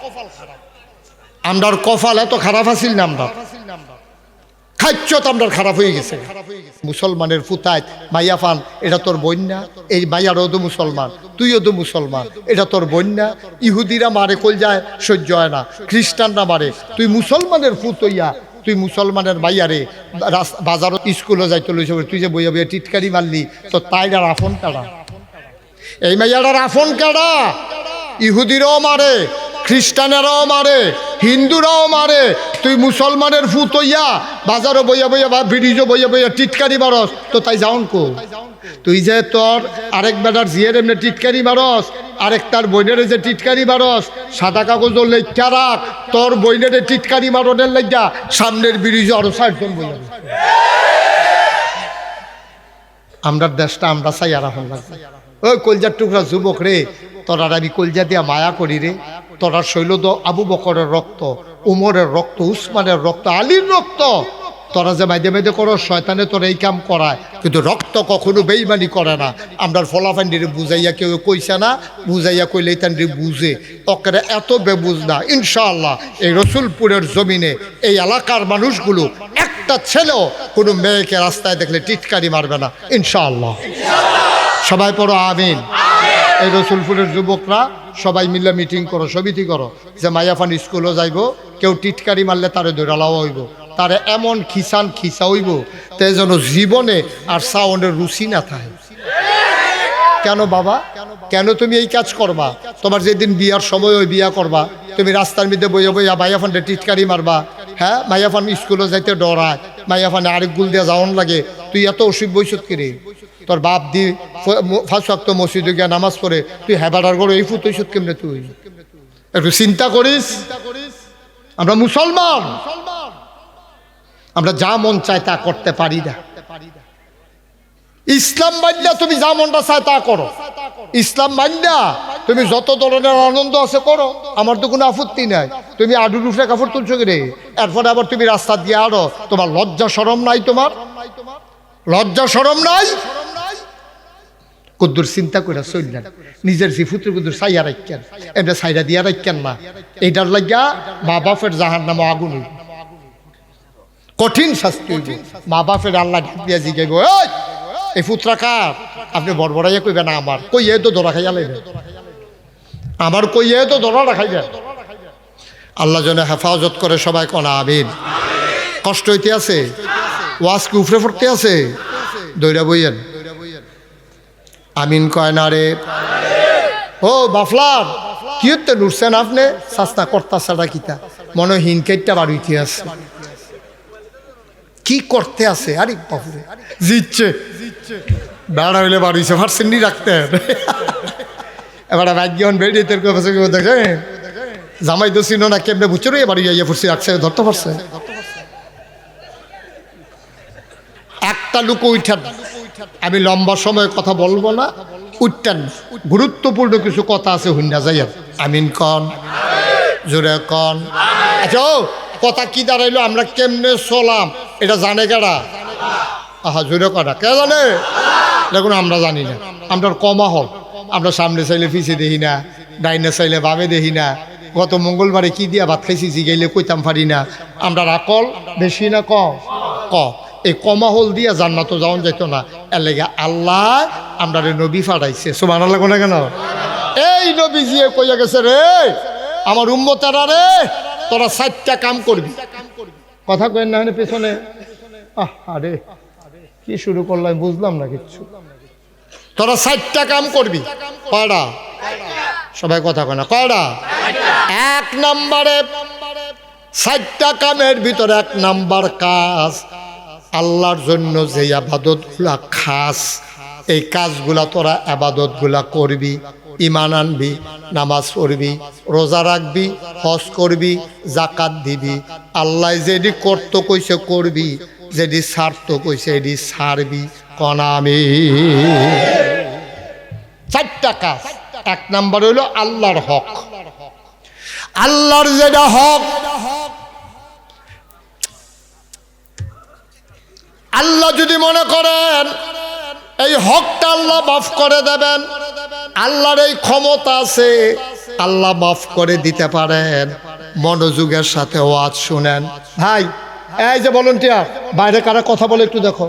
আমরার কপাল এত খারাপ আছিল না, আমরা খাইচ্যত আমরা খারাপ হয়ে গেছে। মুসলমানের ফুতায় মাইয়া ফান, এটা তোর বন্যা, এই মাইয়ারও তো মুসলমান, তুইও তো মুসলমান, এটা তোর বন্যা। ইহুদিরা মারে কল যায় সহ্য হয় না, খ্রিস্টানরা মারে, তুই মুসলমানের ফুত হইয়া তুই মুসলমানের মাইয়ারে বাজারত স্কুলে যাইতে লইছ, তুই যে বইয়া বইয়া টিটকারি মারলি, তো তাইরার আফন কাড়া, এই মাইয়াটার আফন কাড়া। ইহুদিরাও মারে, খ্রিস্টানেরাও মারে, হিন্দুরাও মারে, তুই মুসলমানের ফুত হইয়া বাজারও বইয়া বইয়া বা ব্রিজও বইয়া বইয়া টিটকারি মারস, তো তাই যাওন কো? তুই যে তোর আরেক বেটার জিয়ের এমনি টিটকারি মারস, আরেক তার বইনের যে টিটকারি মারস, সাদা কাগজ লেখা রাখ, তোর বইনের টিটকারি মারনের লাগিয়া সামনের ব্রিজে আরো ৬০ জন বইয়া। আমরার দেশটা আমরা চাই আর এখন লাগবে। ওই কলজার টুকরা যুবক রে, তোরার আমি কলজা দিয়া মায়া করি রে। তোরা শৈল তো আবু বকরের রক্ত, উমরের রক্ত, উসমানের রক্ত, আলীর রক্ত। তোরা যে মাইদে মাইদে করো, শয়তানে তোরা এই কাম করায়, কিন্তু রক্ত কখনো বেইমানি করে না। আমরা ফলাফান্ডিরে বুঝাইয়া কেউ কইছে না, বুঝাইয়া কইলে তান্ডি বুঝে, ওকে এত বেবুঝ না। ইনশাআল্লাহ এই রসুলপুরের জমিনে এই এলাকার মানুষগুলো একটা ছেলেও কোনো মেয়েকে রাস্তায় দেখলে টিটকারি মারবে না, ইনশাআল্লাহ। সবাই পড়ো আমিন। এই রসুলপুরের যুবকরা সবাই মিলে মিটিং করো, সমিতি করো যে মাইয়াফান স্কুলও যাইব, কেউ টিটকারি মারলে তারে দৌড়ালাও হইব, তারে এমন খিসান খিসা হইব তে যেন জীবনে আর সাউন্ডের রুচি না থাকে। কেন বাবা, কেন তুমি এই কাজ করবা? তোমার যেদিন বিয়ার সময় ওই বিয়া করবা, তুমি রাস্তার মধ্যে বইয়া বইয়া মাইয়াফানটা টিটকারি মারবা। হ্যাঁ, মাইয়াফান স্কুলে যাইতে ডরায়, মাইয়াফানে আরেক গুল দিয়ে যাওয়ান লাগে, তুই এত অসুখ বইসত কিরে? তোর বাপ দি ৫ ওয়াক্ত মসজিদে গিয়া নামাজ পড়ে, তুই হেবাটার করে এই ফুট হইসত কেমনে? তুই একটু চিন্তা করিস। আমরা মুসলমান, আমরা যা মন চায় তা করতে পারি না। ইসলাম মাইন্ডা তুমি যা মনটা চায় তা করো, ইসলাম মাইন্ডা তুমি যত ধরনের আনন্দ আছে করো, আমার তো কোনো আপত্তি নাই। তুমি আডুর উপরে কাপড় তুলছো রে, এরপরে আবার তুমি রাস্তা দিয়ে আরো, তোমার লজ্জা শরম নাই? তোমার লজ্জা শরম নাই? কুদ্দুর চিন্তা করে চললেন, নিজের জিফুতের কুদ্দুর সাইয়া রাখেন, এমনি সাইরা দিয়া রাখেন না। এইটার লাগিয়া মা বাপের জাহান্নামে আগুন হইব, কঠিন শাস্তি হইব। মা বাপের আল্লাহ দিয়া জিগাইব, এই পুত্রা কার? আপনি বড়বড়াইয়া কইবেন আমার, কইয়ে তো ধরা খাইয়া লাইবেন, আমার কইয়ে তো ধরা রাখাইবেন। আল্লাহ যেন হেফাজত করে, সবাই কোনা আমিন। কষ্ট হইতে আছে, ওয়াজ কি উফরে পড়তে আছে? দৌড়া বইয়েন, আমিন কয় না রে? ও বাফলার কি হতে নুরছেন আপনি? সাস্তা কর্তা ছাড়া কিতা মনে হিনকেটটা বাড়িতে আছে, কি করতে আছে? আরে বাপুরে জিতছে, বেড়া হইলে বাড়িছে ভার্সেন নি রাখতেন। এবার ভাগ্যন বেরিয়ে দেখে জামাই তো চিনো না, কেমনে বুঝছে রে বাড়ি ইয়ে পড়ছে, রাখছে, ধরতে পারছে। একটা লোক উঠান, আমি লম্বা সময় কথা বলবো না, উঠতেন, গুরুত্বপূর্ণ কিছু কথা আছে, হুন্ডা যাই। আমিন কন, জোরে কন। আচ্ছা ও কথা কি দাঁড়াইলো, আমরা কেমনে চলাম এটা জানে কেডা? আহা জোরে করা কে জানে? দেখুন আমরা জানি না, আমরা কমা হল, আমরা সামনে চাইলে পিছিয়ে দেখি না, ডাইনে চাইলে বামে দেখি না। গত মঙ্গলবারে কি দিয়া ভাত খাইছি জিগাইলে কইতাম পারি না। আমরা রাকল বেশি না ক এই কমা হল দিয়া জান্নাত যাওন যাইত না, এর লেগে আল্লাহ আমরা নবী ফাটাইছে। সুবহানাল্লাহ কোনা কেন? এই নবী জিয়ে কইয়া গেছে রে আমার উম্মতেরা রে, তোরা 4টা কাম করবি। কথা কইেন না পেছনে, আরে কি শুরু করলাম বুঝলাম না কিচ্ছু। তোরা 4টা কাম করবি। কয়টা? সবাই কথা কয় না, কয়টা? 1 নম্বরে 4টা কামের ভিতরে 1 নাম্বার কাজ, আল্লাহর জন্য যে আবাদতগুলা খাস, এই কাজগুলা তোরা আবাদতগুলা করবি, ইমান আনবি, নামাজ পড়বি, রোজা রাখবি, হজ করবি, জাকাত দিবি। আল্লাহ যেটি করতে কইছে করবি, যেটি ছাড়তে কইছে এটি ছাড়বি। কনা আমি 4টা কাজ। 1 নাম্বার হইল আল্লাহর হক, আল্লাহর যেটা হক, আল্লাহ যদি মনে করেন এই হকটা আল্লাহ মাফ করে দেবেন, আল্লাহর এই ক্ষমতা আছে, আল্লাহ মাফ করে দিতে পারেন। মনোযোগের সাথে ওয়াজ শুনেন ভাই। এই যে ভলান্টিয়ার বাইরে কারা কথা বলে একটু দেখো,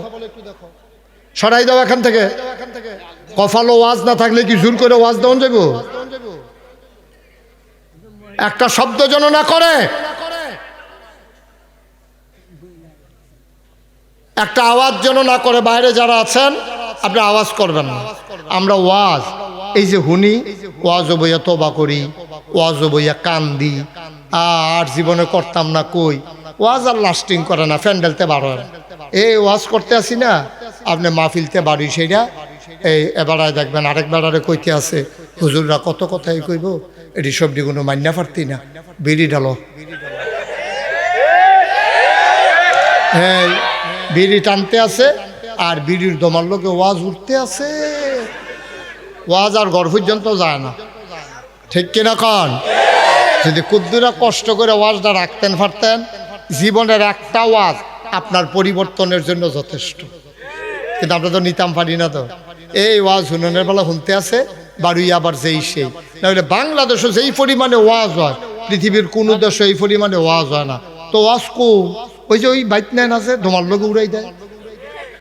সরাই দাও এখান থেকে। কফালো ওয়াজ না থাকলে কি জোর করে ওয়াজ দেওয়া যাবে? একটা শব্দ যেন না করে, একটা আওয়াজ যেন না করে। বাইরে যারা আছেন আপনি আওয়াজ করবেন না। আমরা ওয়াজ এই যে হুনি, ওয়াজ বইয়া তওবা করি, ওয়াজ বইয়া কান্দি, আর জীবনে করতাম না কই। ওয়াজ আর লাস্টিং করে না, ফ্যান্ডেলতে বারো। এই ওয়াজ করতে আসি না, আপনি মাহফিলতে বাড়ি সেইটা এই এবারায় দেখবেন আরেক বেড়ারে কইতে আছে, হুজুররা কত কথাই কইব, এটি সবটি কোনো মান্যা পারতি না, বিড়ি ঢালো। হ্যাঁ, বিড়ি টানতে আছে, আর বিড়ির দমার লোকে ওয়াজ উঠতে আছে। ওয়াজ আর ঘর পর্যন্ত যায় না, ঠিক কিনা কন? যদি কুদ্দুরা কষ্ট করে ওয়াজটা রাখতেন পারতেন, জীবনের একটা ওয়াজ আপনার পরিবর্তনের জন্য যথেষ্ট। কিন্তু আমরা তো নিতাম পারি না। তো এই ওয়াজ হুননের বেলা শুনতে আছে, বাড়ি আবার যেই সেই। নাহলে বাংলাদেশে যেই পরিমাণে ওয়াজ হয়, পৃথিবীর কোনো দেশে এই পরিমাণে ওয়াজ হয় না। তো ওয়াজ কো ওই যে ওই বাইক নেন আছে, তোমার লোক উড়াই দেয়।